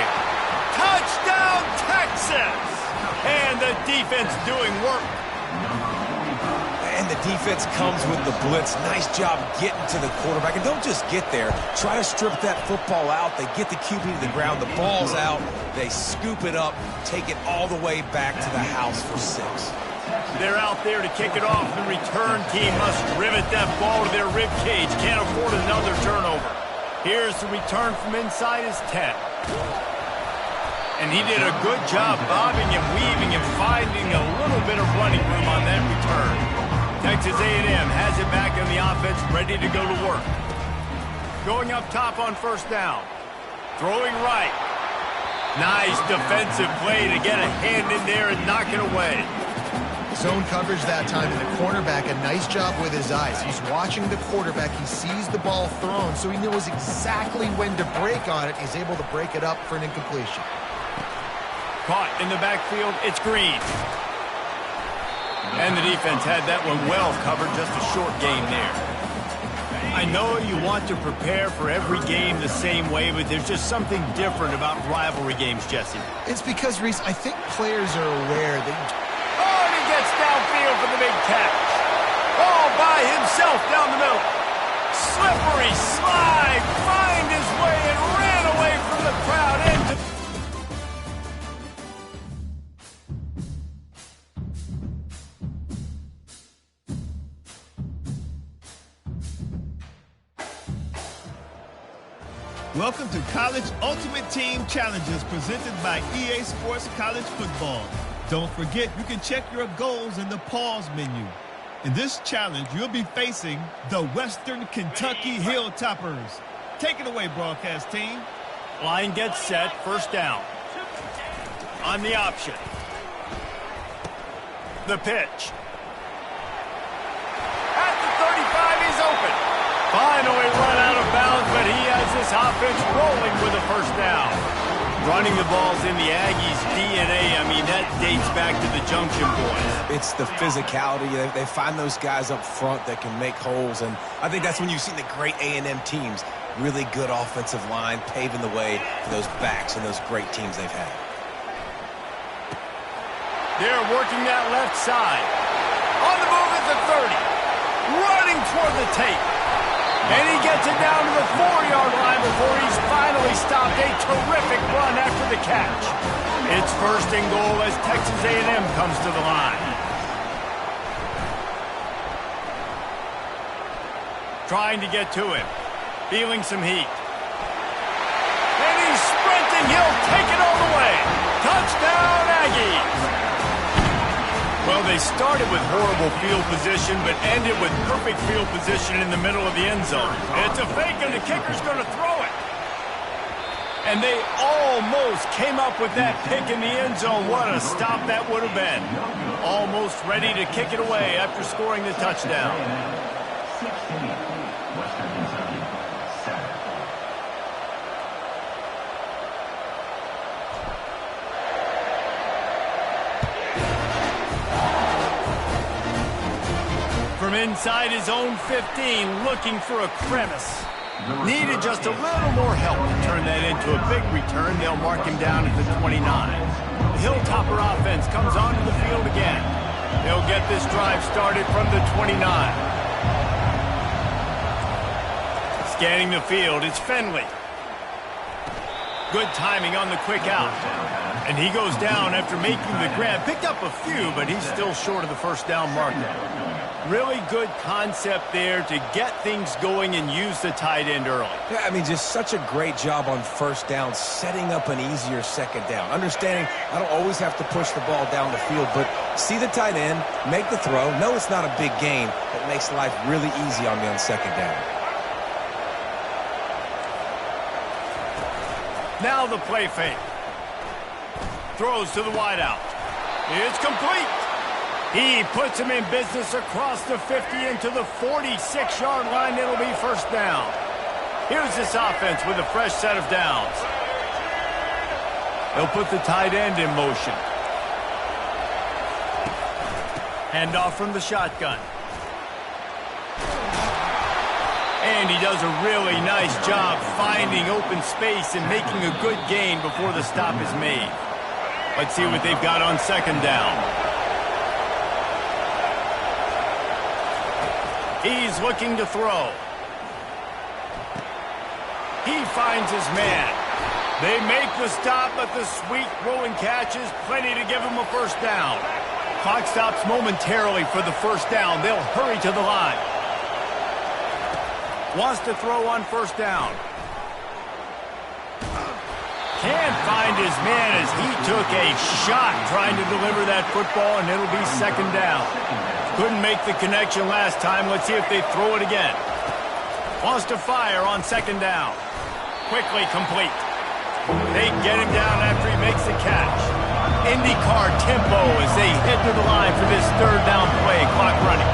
Touchdown, Texas! And the defense doing work. And the defense comes with the blitz. Nice job getting to the quarterback. And don't just get there. Try to strip that football out. They get the QB to the ground. The ball's out. They scoop it up, take it all the way back to the house for 6. They're out there to kick it off. The return team must rivet that ball to their rib cage. Can't afford another turnover. Here's the return from inside his 10. And he did a good job bobbing and weaving and finding a little bit of running room on that return. Texas A&M has it back in the offense, ready to go to work. Going up top on 1st down. Throwing right. Nice defensive play to get a hand in there and knock it away. Zone coverage that time, and the cornerback, a nice job with his eyes. He's watching the quarterback. He sees the ball thrown, so he knows exactly when to break on it. He's able to break it up for an incompletion. Caught in the backfield, it's Green. And the defense had that one well covered, just a short game there. I know you want to prepare for every game the same way, but there's just something different about rivalry games, Jesse. It's because, Reese, I think players are aware that... Oh, and he gets downfield for the big catch. All by himself down the middle. Slippery slide, find his way and ran away from the crowd into... Welcome to College Ultimate Team Challenges presented by EA Sports College Football. Don't forget, you can check your goals in the pause menu. In this challenge, you'll be facing the Western Kentucky Hilltoppers. Take it away, broadcast team. Line gets set, first down. On the option. The pitch. At the 35, he's open. Finally run out of bounds, but he has this offense rolling with a first down. Running the ball's in the Aggies' DNA. I mean, that dates back to the Junction Boys. It's the physicality. They find those guys up front that can make holes, and I think that's when you've seen the great A&M teams. Really good offensive line, paving the way for those backs and those great teams they've had. They're working that left side. On the move at the 30. Running toward the tape. And he gets it down to the 4-yard line before he's finally stopped. A terrific run after the catch. It's first and goal as Texas A&M comes to the line. Trying to get to him. Feeling some heat. And he's sprinting. He'll take it all the way. Touchdown, Aggies. Well, they started with horrible field position, but ended with perfect field position in the middle of the end zone. It's a fake, and the kicker's going to throw it. And they almost came up with that pick in the end zone. What a stop that would have been. Almost ready to kick it away after scoring the touchdown. 16, Western Kentucky, 7. From inside his own 15, looking for a crevice. Needed just a little more help to turn that into a big return. They'll mark him down at the 29. The Hilltopper offense comes onto the field again. They'll get this drive started from the 29. Scanning the field, it's Finley. Good timing on the quick out. And he goes down after making the grab. Picked up a few, but he's still short of the first down marker. Really good concept there to get things going and use the tight end early. Yeah, I mean, just such a great job on first down, setting up an easier second down. Understanding I don't always have to push the ball down the field, but see the tight end, make the throw. No, it's not a big gain, but makes life really easy on me on second down. Now the play fake. Throws to the wideout. It's complete. He puts him in business across the 50 into the 46-yard line. It'll be first down. Here's this offense with a fresh set of downs. They'll put the tight end in motion. Handoff from the shotgun. And he does a really nice job finding open space and making a good gain before the stop is made. Let's see what they've got on second down. He's looking to throw. He finds his man. They make the stop, but the sweet throw and catch is plenty to give him a first down. Clock stops momentarily for the first down. They'll hurry to the line. Wants to throw on first down. Can't find his man as he took a shot trying to deliver that football, and it'll be second down. Couldn't make the connection last time. Let's see if they throw it again. Wants to fire on second down. Quickly complete. They get him down after he makes the catch. IndyCar tempo as they head to the line for this third down play. Clock running.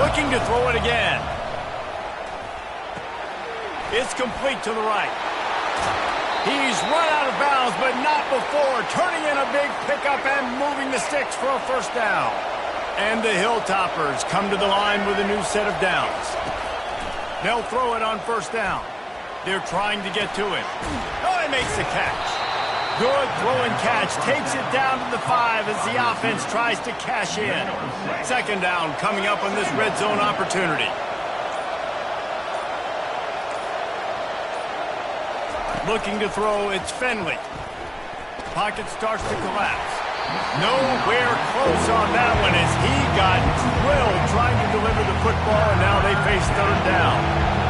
Looking to throw it again. It's complete to the right. He's run out of bounds, but not before. Turning in a big pickup and moving the sticks for a first down. And the Hilltoppers come to the line with a new set of downs. They'll throw it on first down. They're trying to get to him. Oh, he makes the catch. Good throw and catch. Takes it down to the 5 as the offense tries to cash in. Second down coming up on this red zone opportunity. Looking to throw, it's Finley. Pocket starts to collapse. Nowhere close on that one as he got drilled trying to deliver the football, and now they face third down.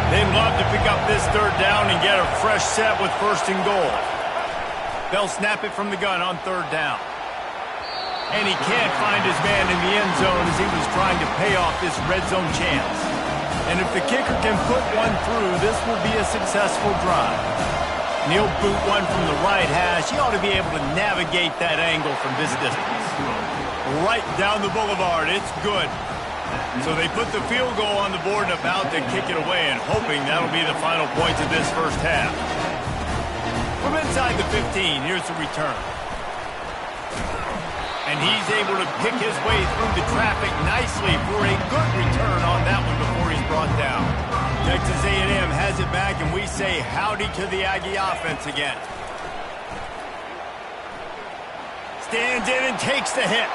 They'd love to pick up this third down and get a fresh set with first and goal. They'll snap it from the gun on third down. And he can't find his man in the end zone as he was trying to pay off this red zone chance. And if the kicker can put one through, this will be a successful drive. And he'll boot one from the right hash. He ought to be able to navigate that angle from this distance. Right down the boulevard. It's good. So they put the field goal on the board and about to kick it away, and hoping that'll be the final points of this first half. From inside the 15, here's the return. And he's able to pick his way through the traffic nicely for a good return on that one before he's brought down. Texas A&M has it back, and we say howdy to the Aggie offense again. Stands in and takes the hit.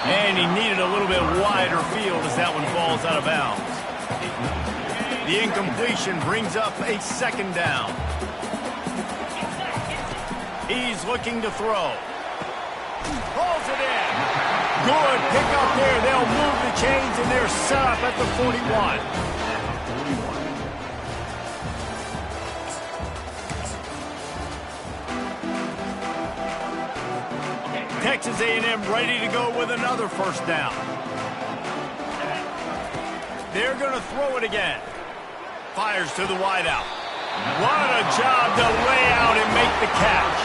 And he needed a little bit wider field as that one falls out of bounds. The incompletion brings up a second down. He's looking to throw. Pulls it in. Good pick up there. They'll move the chains, and they're set up at the 41. Texas A&M ready to go with another first down. They're going to throw it again. Fires to the wideout. What a job to lay out and make the catch.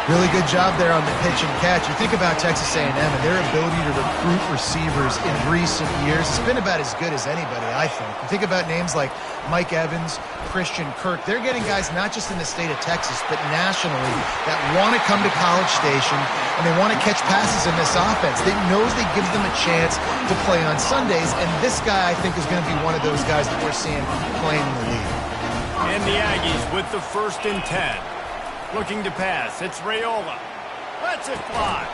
Really good job there on the pitch and catch. You think about Texas A&M and their ability to recruit receivers in recent years. It's been about as good as anybody, I think. You think about names like Mike Evans, Christian Kirk. They're getting guys not just in the state of Texas, but nationally that want to come to College Station and they want to catch passes in this offense. They knows they gives them a chance to play on Sundays, and this guy, I think, is going to be one of those guys that we're seeing playing in the league. And the Aggies with the 1st and 10. Looking to pass. It's Raiola. Lets it fly.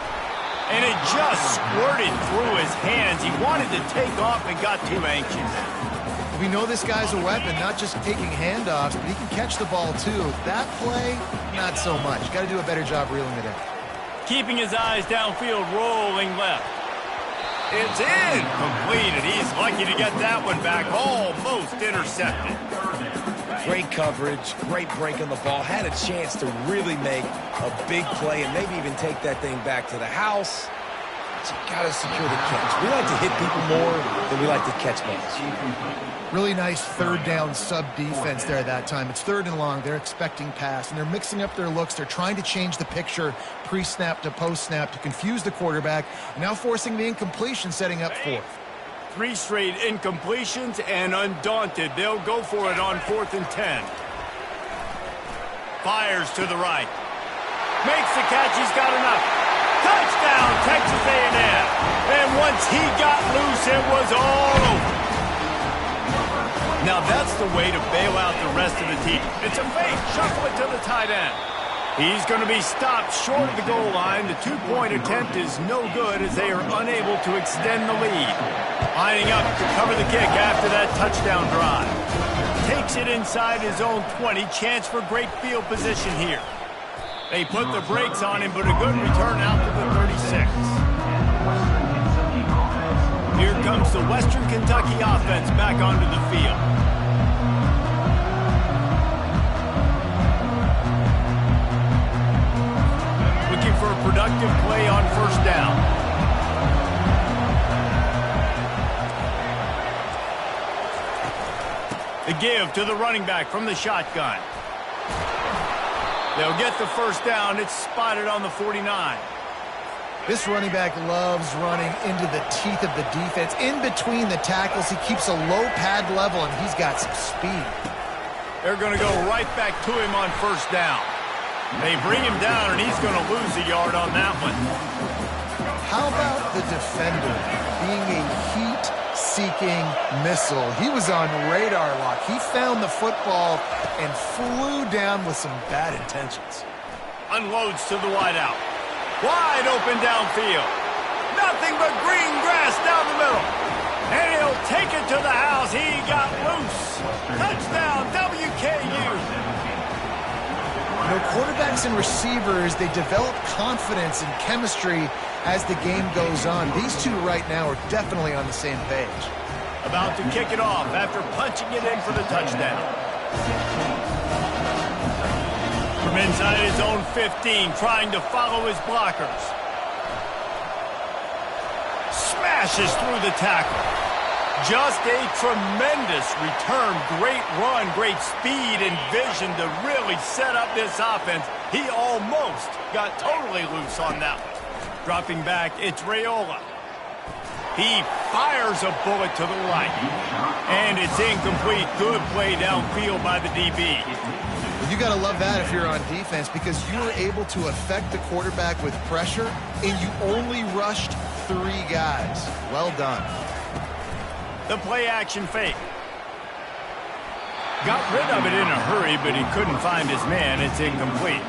And it just squirted through his hands. He wanted to take off and got too anxious. We know this guy's a weapon, not just taking handoffs, but he can catch the ball too. That play, not so much. Got to do a better job reeling it in. Keeping his eyes downfield, rolling left. It's in. Completed. He's lucky to get that one back. Almost intercepted. Great coverage, great break on the ball. Had a chance to really make a big play and maybe even take that thing back to the house. But you got to secure the catch. We like to hit people more than we like to catch balls. Really nice third down sub defense there that time. It's 3rd and long. They're expecting pass, and they're mixing up their looks. They're trying to change the picture pre-snap to post-snap to confuse the quarterback, now forcing the incompletion, setting up 4th. 3 straight incompletions, and undaunted, they'll go for it on 4th and 10. Fires to the right. Makes the catch. He's got enough. Touchdown, Texas A&M. And once he got loose, it was all over. Now that's the way to bail out the rest of the team. It's a fake. Shuffle it to the tight end. He's going to be stopped short of the goal line. The 2-point attempt is no good as they are unable to extend the lead. Lining up to cover the kick after that touchdown drive. Takes it inside his own 20. Chance for great field position here. They put the brakes on him, but a good return out to the 36. Here comes the Western Kentucky offense back onto the field. For a productive play on 1st down. The give to the running back from the shotgun. They'll get the 1st down. It's spotted on the 49. This running back loves running into the teeth of the defense. In between the tackles, he keeps a low pad level, and he's got some speed. They're going to go right back to him on 1st down. They bring him down, and he's going to lose a yard on that one. How about the defender being a heat-seeking missile? He was on radar lock. He found the football and flew down with some bad intentions. Unloads to the wideout. Wide open downfield. Nothing but green grass down the middle. And he'll take it to the house. He got loose. Touchdown, WKU. You know, quarterbacks and receivers, they develop confidence and chemistry as the game goes on. These two right now are definitely on the same page. About to kick it off after punching it in for the touchdown. From inside his own 15, trying to follow his blockers. Smashes through the tackle. Just a tremendous return. Great run, great speed and vision to really set up this offense. He almost got totally loose on that one. Dropping back, it's Raiola. He fires a bullet to the right. And it's incomplete. Good play downfield by the DB. You got to love that if you're on defense, because you were able to affect the quarterback with pressure, and you only rushed 3 guys. Well done. The play-action fake. Got rid of it in a hurry, but he couldn't find his man. It's incomplete.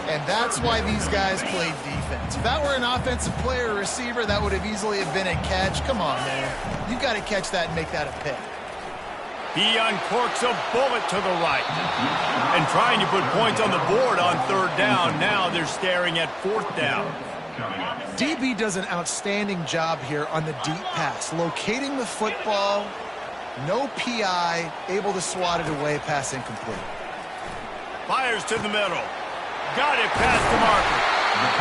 And that's why these guys played defense. If that were an offensive player or receiver, that would have easily have been a catch. Come on, man. You've got to catch that and make that a pick. He uncorks a bullet to the right. And trying to put points on the board on 3rd down. Now they're staring at 4th down. DB does an outstanding job here on the deep pass. Locating the football, no PI, able to swat it away, pass incomplete. Fires to the middle. Got it past the marker.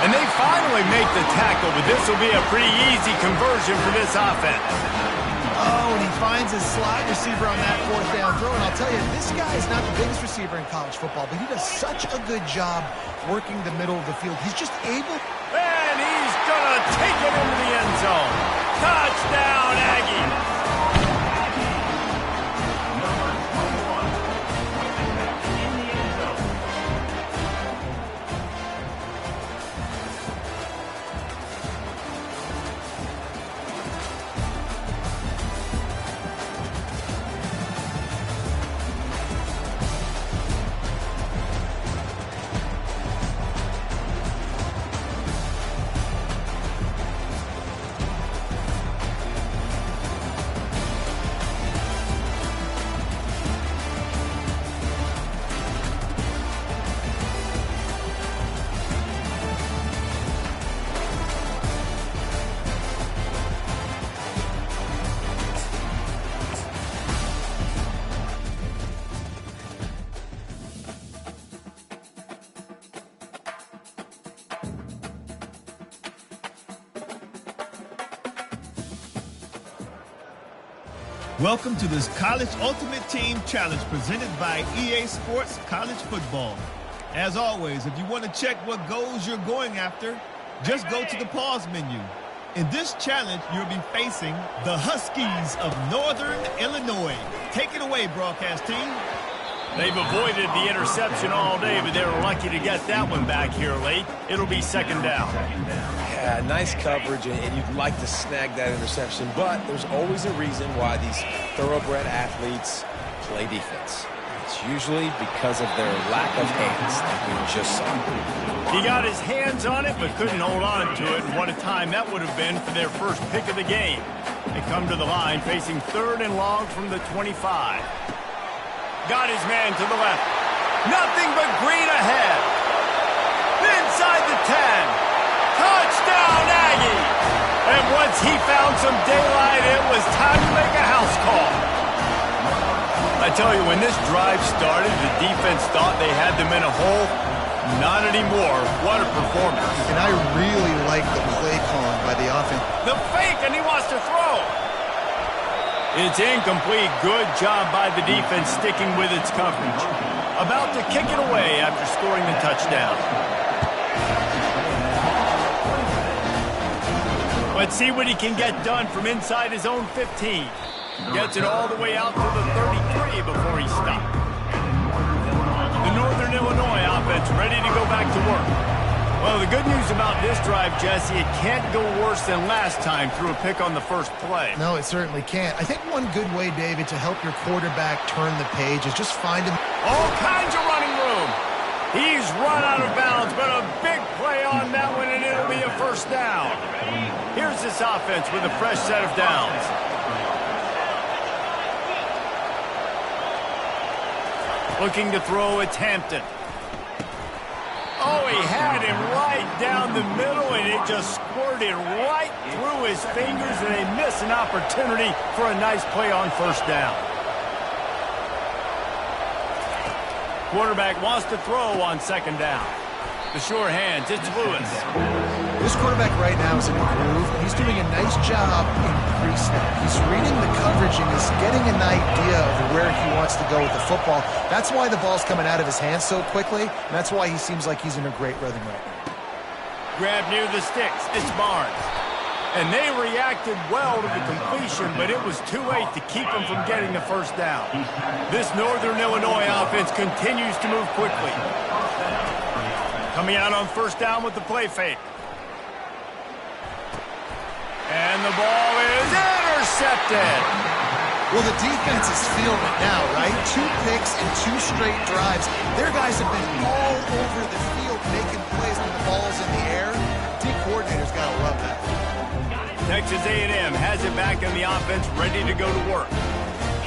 And they finally make the tackle, but this will be a pretty easy conversion for this offense. Oh, and he finds his slot receiver on that 4th down throw. And I'll tell you, this guy is not the biggest receiver in college football, but he does such a good job working the middle of the field. He's just able. And he's going to take it into the end zone. Touchdown, Aggie. Welcome to this College Ultimate Team Challenge presented by EA Sports College Football. As always, if you want to check what goals you're going after, just go to the pause menu. In this challenge, you'll be facing the Huskies of Northern Illinois. Take it away, broadcast team. They've avoided the interception all day, but they were lucky to get that one back here late. It'll be 2nd down. Yeah, nice coverage, and you'd like to snag that interception, but there's always a reason why these thoroughbred athletes play defense. It's usually because of their lack of hands, like we just saw. He got his hands on it, but couldn't hold on to it, and what a time that would have been for their first pick of the game. They come to the line facing 3rd and long from the 25. Got his man to the left. Nothing but green ahead. Inside the 10. Touchdown, Aggie! And once he found some daylight, it was time to make a house call. I tell you, when this drive started, the defense thought they had them in a hole. Not anymore. What a performance. And I really like the play calling by the offense. The fake, and he wants to throw. It's incomplete. Good job by the defense sticking with its coverage. About to kick it away after scoring the touchdown. Let's see what he can get done from inside his own 15. Gets it all the way out to the 33 before he stopped. The Northern Illinois offense ready to go back to work. Well, the good news about this drive, Jesse, it can't go worse than last time through a pick on the first play. No, it certainly can't. I think one good way, David, to help your quarterback turn the page is just find him. All kinds of running room. He's run out of bounds, but a big play on that one, and it'll be a 1st down. Here's this offense with a fresh set of downs. Looking to throw, it's Hampton. Oh, he had him right down the middle, and it just squirted right through his fingers, and they miss an opportunity for a nice play on 1st down. Quarterback wants to throw on 2nd down. The sure hands, it's Lewis. This quarterback right now is in a groove. He's doing a nice job in pre-snap. He's reading the coverage and he's getting an idea of where he wants to go with the football. That's why the ball's coming out of his hands so quickly, and that's why he seems like he's in a great rhythm right now. Grab near the sticks. It's Barnes. And they reacted well to the completion, but it was too late to keep them from getting the first down. This Northern Illinois offense continues to move quickly. Coming out on first down with the play fake. And the ball is intercepted. Well, the defense is feeling it now, right? 2 picks and 2 straight drives. Their guys have been all over the field making plays when the ball's in the air. D coordinators got to love that. Texas A&M has it back in the offense, ready to go to work.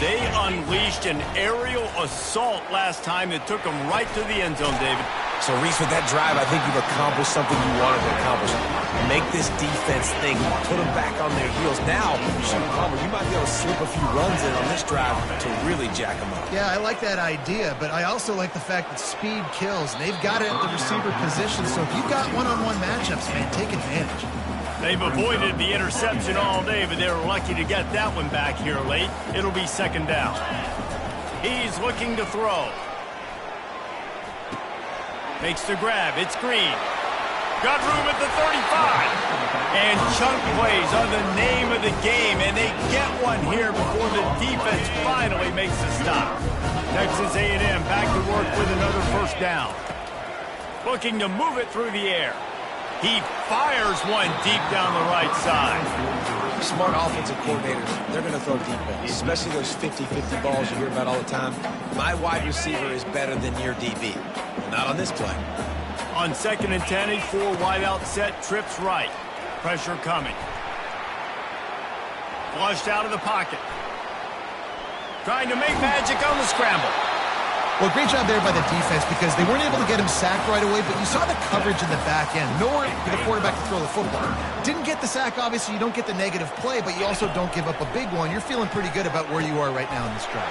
They unleashed an aerial assault last time that took them right to the end zone, David. So, Reese, with that drive, I think you've accomplished something you wanted to accomplish. Make this defense think, put them back on their heels. Now, you might be able to slip a few runs in on this drive to really jack them up. Yeah, I like that idea, but I also like the fact that speed kills. And they've got it at the receiver position, so if you've got one-on-one matchups, man, take advantage. They've avoided the interception all day, but they were lucky to get that one back here late. It'll be second down. He's looking to throw. Makes the grab. It's Green. Got room at the 35. And chunk plays are the name of the game, and they get one here before the defense finally makes the stop. Texas A&M back to work with another first down. Looking to move it through the air. He fires one deep down the right side. Smart offensive coordinators, they're going to throw deep balls, especially those 50-50 balls you hear about all the time. My wide receiver is better than your DB. Not on this play. On 2nd and 10, a 4 wide out set, trips right. Pressure coming. Flushed out of the pocket. Trying to make magic on the scramble. Well, great job there by the defense because they weren't able to get him sacked right away, but you saw the coverage in the back end. Nowhere for the quarterback to throw the football. Didn't get the sack, obviously. You don't get the negative play, but you also don't give up a big one. You're feeling pretty good about where you are right now in this drive.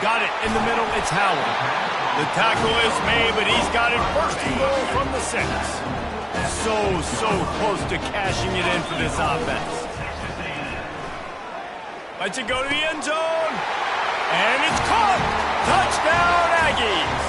Got it in the middle. It's Howard. The tackle is made, but he's got it first and goal from the 6. So close to cashing it in for this offense. Lets it go to the end zone. And it's caught. Touchdown, Aggies.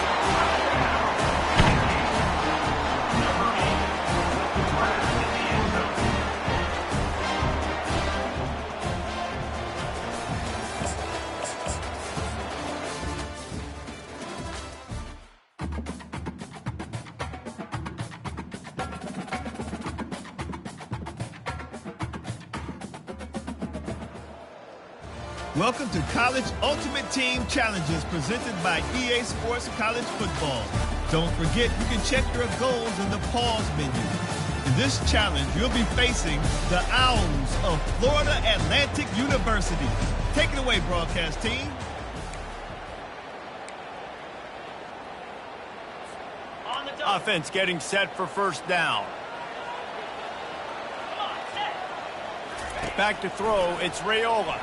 Welcome to College Ultimate Team Challenges presented by EA Sports College Football. Don't forget, you can check your goals in the pause menu. In this challenge, you'll be facing the Owls of Florida Atlantic University. Take it away, broadcast team. On the double. Offense getting set for first down. Come on, set. Back to throw, it's Raiola.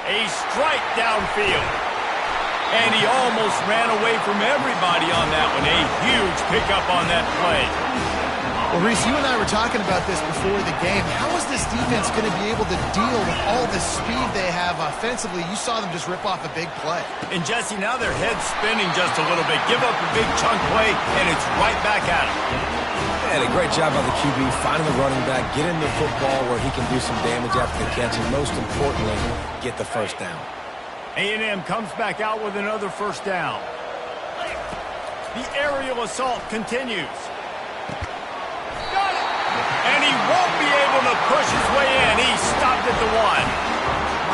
A strike downfield. And he almost ran away from everybody on that one. A huge pickup on that play. Well, Reese, you and I were talking about this before the game. How is this defense going to be able to deal with all the speed they have offensively? You saw them just rip off a big play. And Jesse, now their head's spinning just a little bit. Give up a big chunk play, and it's right back at him. And a great job by the QB, finding the running back, getting the football where he can do some damage after the catch, and most importantly, get the first down. A&M comes back out with another first down. The aerial assault continues. Got it! And he won't be able to push his way in. He stopped at the 1.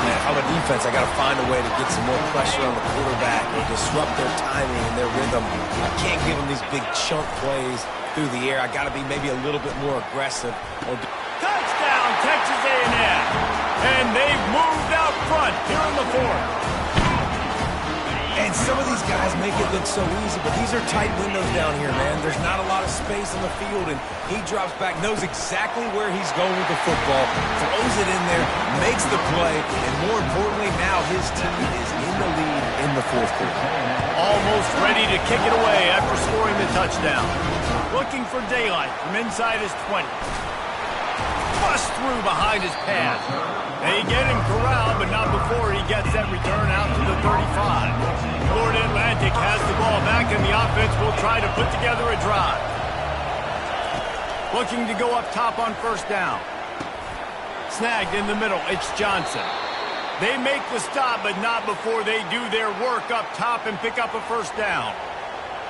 Man, if I'm a defense, I got to find a way to get some more pressure on the quarterback or disrupt their timing and their rhythm. I can't give them these big chunk plays through the air. I got to be maybe a little bit more aggressive. Touchdown, Texas A&M. And they've moved out front here in the 4th. And some of these guys make it look so easy, but these are tight windows down here, man. There's not a lot of space on the field, and he drops back, knows exactly where he's going with the football, throws it in there, makes the play, and more importantly, now his team is in the lead in the 4th quarter. Almost ready to kick it away after scoring the touchdown. Looking for daylight from inside his 20. Bust through behind his pass. They get him corralled, but not before he gets that return out to the 35. Florida Atlantic has the ball back, and the offense will try to put together a drive. Looking to go up top on first down. Snagged in the middle, it's Johnson. They make the stop, but not before they do their work up top and pick up a first down.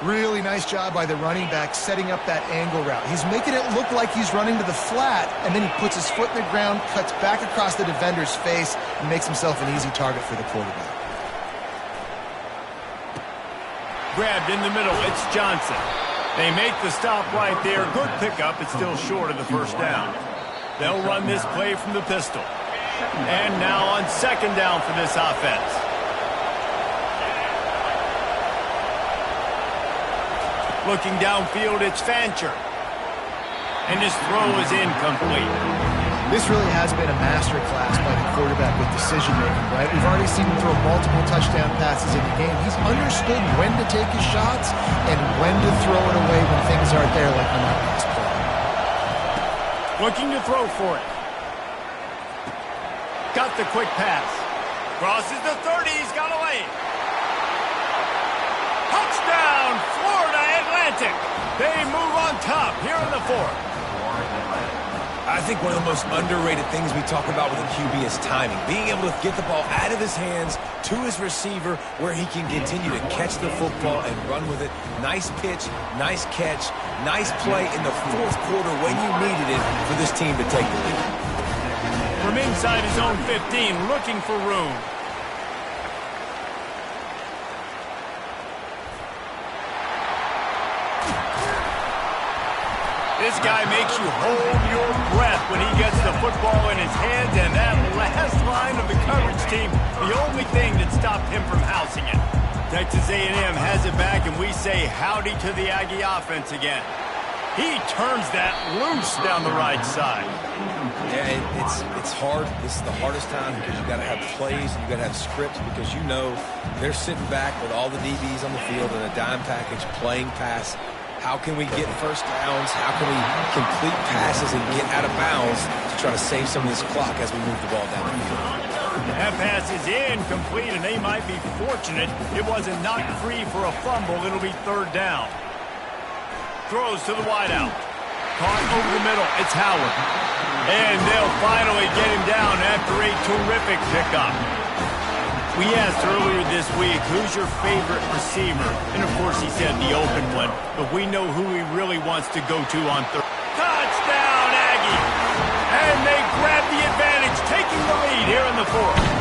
Really nice job by the running back setting up that angle route. He's making it look like he's running to the flat, and then he puts his foot in the ground, cuts back across the defender's face, and makes himself an easy target for the quarterback. Grabbed in the middle, it's Johnson. They make the stop right there. Good pickup. It's still short of the first down. They'll run this play from the pistol. And now on second down for this offense. Looking downfield, it's Fancher. And his throw is incomplete. This really has been a master class by the quarterback with decision-making, right? We've already seen him throw multiple touchdown passes in the game. He's understood when to take his shots and when to throw it away when things aren't there, like on that last play. Looking to throw for it. Got the quick pass. Crosses the 30. He's got away. Touchdown, Florida Atlantic. They move on top here in the fourth. I think one of the most underrated things we talk about with a QB is timing. Being able to get the ball out of his hands to his receiver where he can continue to catch the football and run with it. Nice pitch, nice catch, nice play in the fourth quarter when you needed it for this team to take the lead. From inside his own 15, looking for room. This guy makes you hold your breath when he gets the football in his hands, and that last line of the coverage team, the only thing that stopped him from housing it. Texas A&M has it back, and we say howdy to the Aggie offense again. He turns that loose down the right side. Yeah, it's hard. This is the hardest time because you got to have plays and you got to have scripts because you know they're sitting back with all the DBs on the field in a dime package playing pass. How can we get first downs? How can we complete passes and get out of bounds to try to save some of this clock as we move the ball down the field? That pass is incomplete, and they might be fortunate it wasn't knocked free for a fumble. It'll be third down. Throws to the wideout. Caught over the middle. It's Howard. And they'll finally get him down after a terrific pickup. We asked earlier this week, who's your favorite receiver? And, of course, he said the open one. But we know who he really wants to go to on third. Touchdown, Aggie! And they grab the advantage, taking the lead here in the fourth.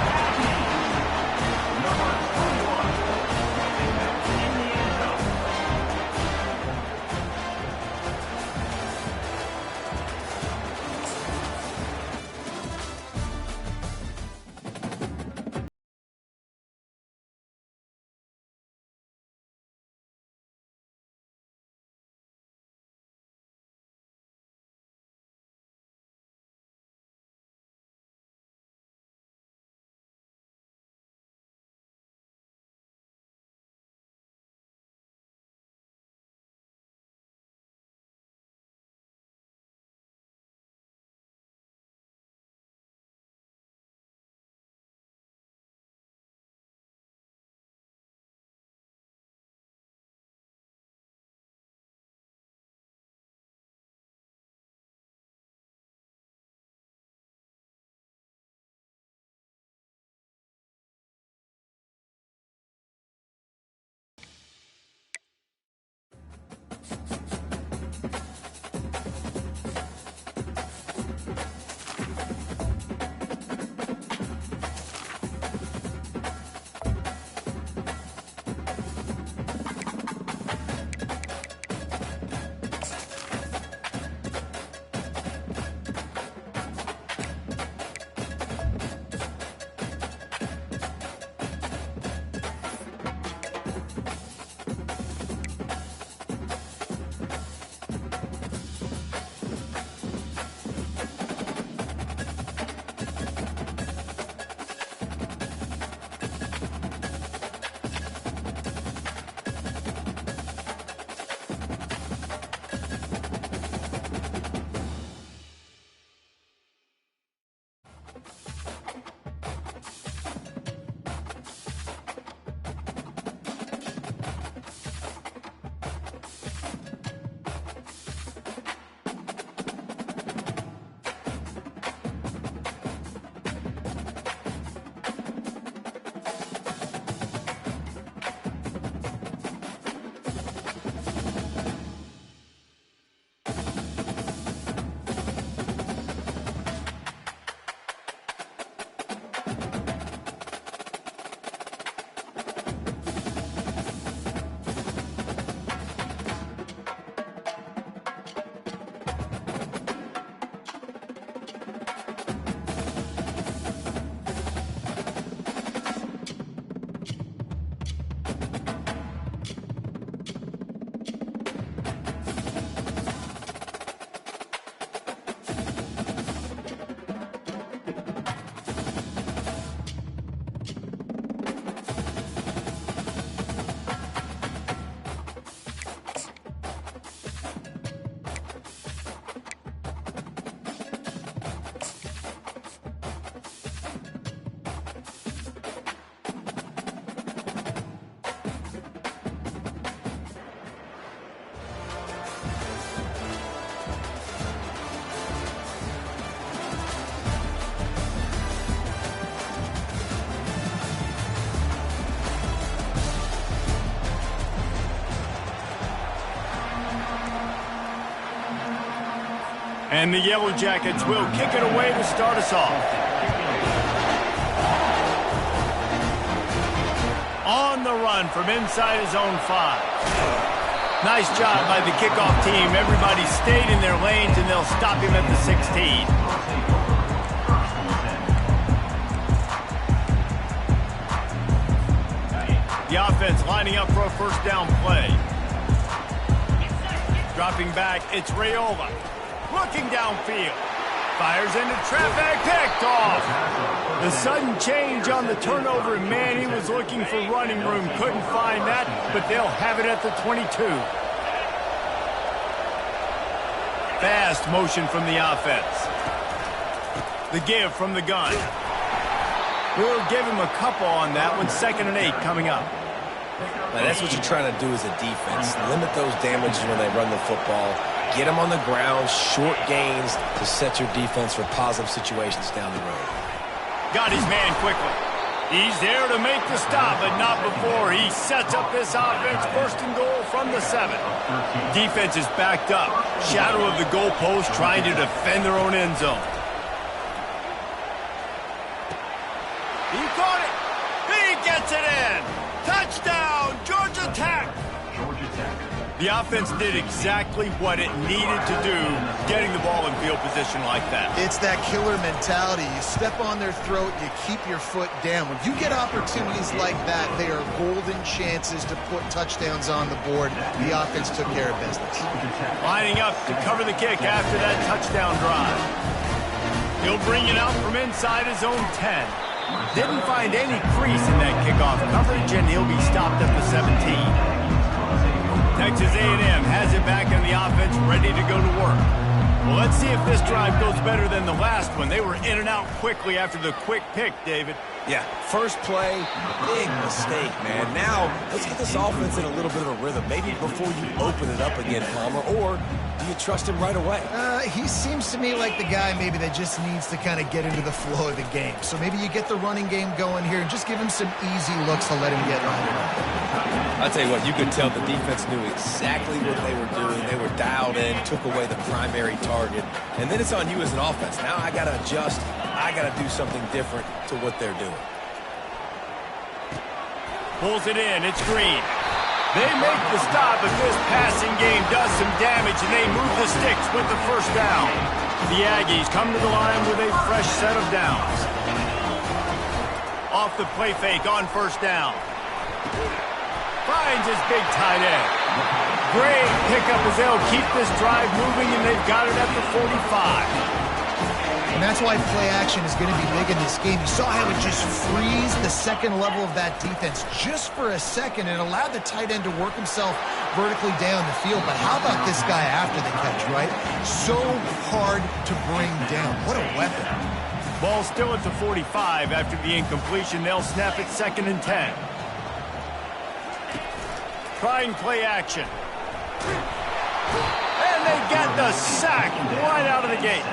And the Yellow Jackets will kick it away to start us off. On the run from inside his own 5. Nice job by the kickoff team. Everybody stayed in their lanes, and they'll stop him at the 16. The offense lining up for a first down play. Dropping back, it's Raiola. Looking downfield. Fires into traffic, picked off. The sudden change on the turnover, and man, he was looking for running room. Couldn't find that, but they'll have it at the 22. Fast motion from the offense. The give from the gun. We'll give him a couple on that one. 2nd and 8 coming up. Now, that's what you're trying to do as a defense. Limit those damages when they run the football. Get them on the ground, short gains to set your defense for positive situations down the road. Got his man quickly. He's there to make the stop, but not before. He sets up this offense, 1st and goal from the 7. Defense is backed up. Shadow of the goalpost, trying to defend their own end zone. He caught it. He gets it in. Touchdown, Georgia Tech. The offense did exactly what it needed to do, getting the ball in field position like that. It's that killer mentality. You step on their throat, you keep your foot down. When you get opportunities like that, they are golden chances to put touchdowns on the board. The offense took care of business. Lining up to cover the kick after that touchdown drive. He'll bring it out from inside his own 10. Didn't find any crease in that kickoff coverage, and he'll be stopped at the 17. Texas A&M has it back on the offense, ready to go to work. Well, let's see if this drive goes better than the last one. They were in and out quickly after the quick pick, David. Yeah, first play, big mistake, man. Now, let's get this offense in a little bit of a rhythm. Maybe before you open it up again, Palmer, or do you trust him right away? He seems to me like the guy maybe that just needs to kind of get into the flow of the game. So maybe you get the running game going here and just give him some easy looks to let him get lined up. I'll tell you what, you could tell the defense knew exactly what they were doing. They were dialed in, took away the primary target. And then it's on you as an offense. Now I got to adjust. I got to do something different to what they're doing. Pulls it in. It's Green. They make the stop, but this passing game does some damage, and they move the sticks with the first down. The Aggies come to the line with a fresh set of downs. Off the play fake on first down. Finds his big tight end. Great pickup as they'll keep this drive moving, and they've got it at the 45. And that's why play action is going to be big in this game. You saw how it just frees the second level of that defense just for a second and allowed the tight end to work himself vertically down the field. But how about this guy after the catch, right? So hard to bring down. What a weapon. Ball still at the 45 after the incompletion. They'll snap it 2nd and 10. Trying play action. And they get the sack right out of the gate.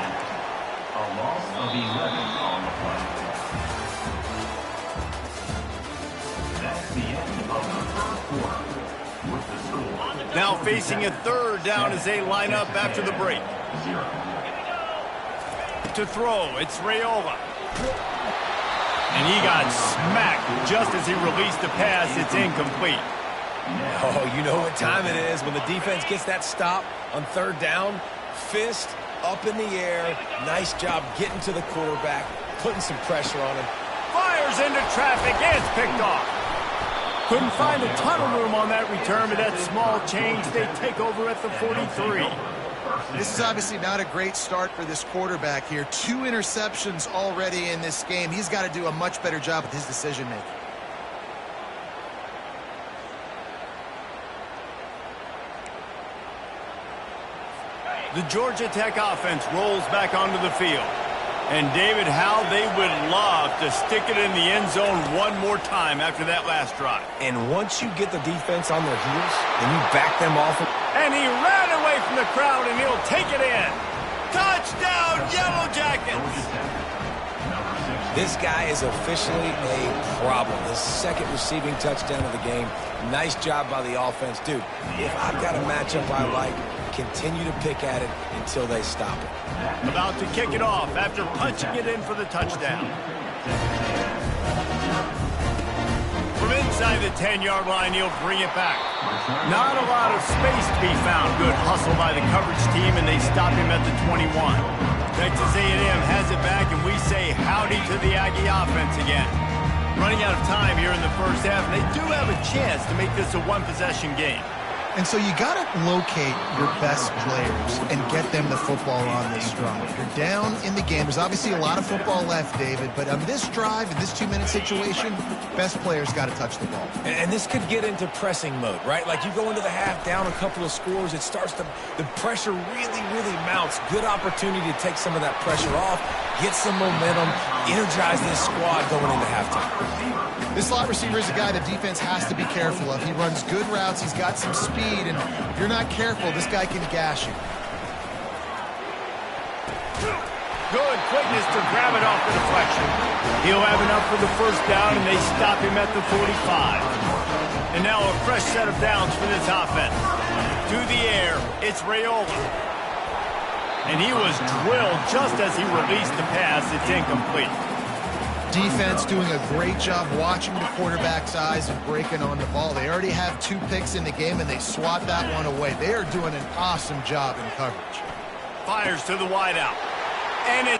A loss of 11 on the play. That's the end of the first quarter. With the score. Now facing a 3rd down as they line up after the break. 0. To throw, it's Raiola. And he got smacked just as he released the pass. It's incomplete. Oh, you know what time it is when the defense gets that stop on 3rd down. Fist up in the air. Nice job getting to the quarterback, putting some pressure on him. Fires into traffic. It's picked off. Couldn't find a ton of room on that return, but that small change, they take over at the 43. This is obviously not a great start for this quarterback here. 2 interceptions already in this game. He's got to do a much better job with his decision-making. The Georgia Tech offense rolls back onto the field. And David, how they would love to stick it in the end zone one more time after that last drive. And once you get the defense on their heels, and you back them off. And he ran away from the crowd, and he'll take it in. Touchdown, Yellow Jackets! This guy is officially a problem. His 2nd receiving touchdown of the game. Nice job by the offense. Dude, if I've got a matchup I like, continue to pick at it until they stop it. About to kick it off after punching it in for the touchdown. From inside the 10-yard line, he'll bring it back. Not a lot of space to be found. Good hustle by the coverage team, and they stop him at the 21. Texas A&M has it back, and we say howdy to the Aggie offense again. Running out of time here in the first half, and they do have a chance to make this a one-possession game. And so you got to locate your best players and get them the football on this drive. You're down in the game. There's obviously a lot of football left, David, but on this drive, in this 2-minute situation, best players got to touch the ball. And this could get into pressing mode, right? Like you go into the half down a couple of scores, it starts to, the pressure really mounts. Good opportunity to take some of that pressure off, get some momentum, energize this squad going into halftime. This slot receiver is a guy the defense has to be careful of. He runs good routes. He's got some speed, and if you're not careful, this guy can gash you. Good quickness to grab it off the deflection. He'll have enough for the first down, and they stop him at the 45. And now a fresh set of downs for this offense. To the air, it's Raiola. And he was drilled just as he released the pass. It's incomplete. Defense doing a great job watching the quarterback's eyes and breaking on the ball. They already have 2 picks in the game, and they swat that one away. They are doing an awesome job in coverage. Fires to the wideout. And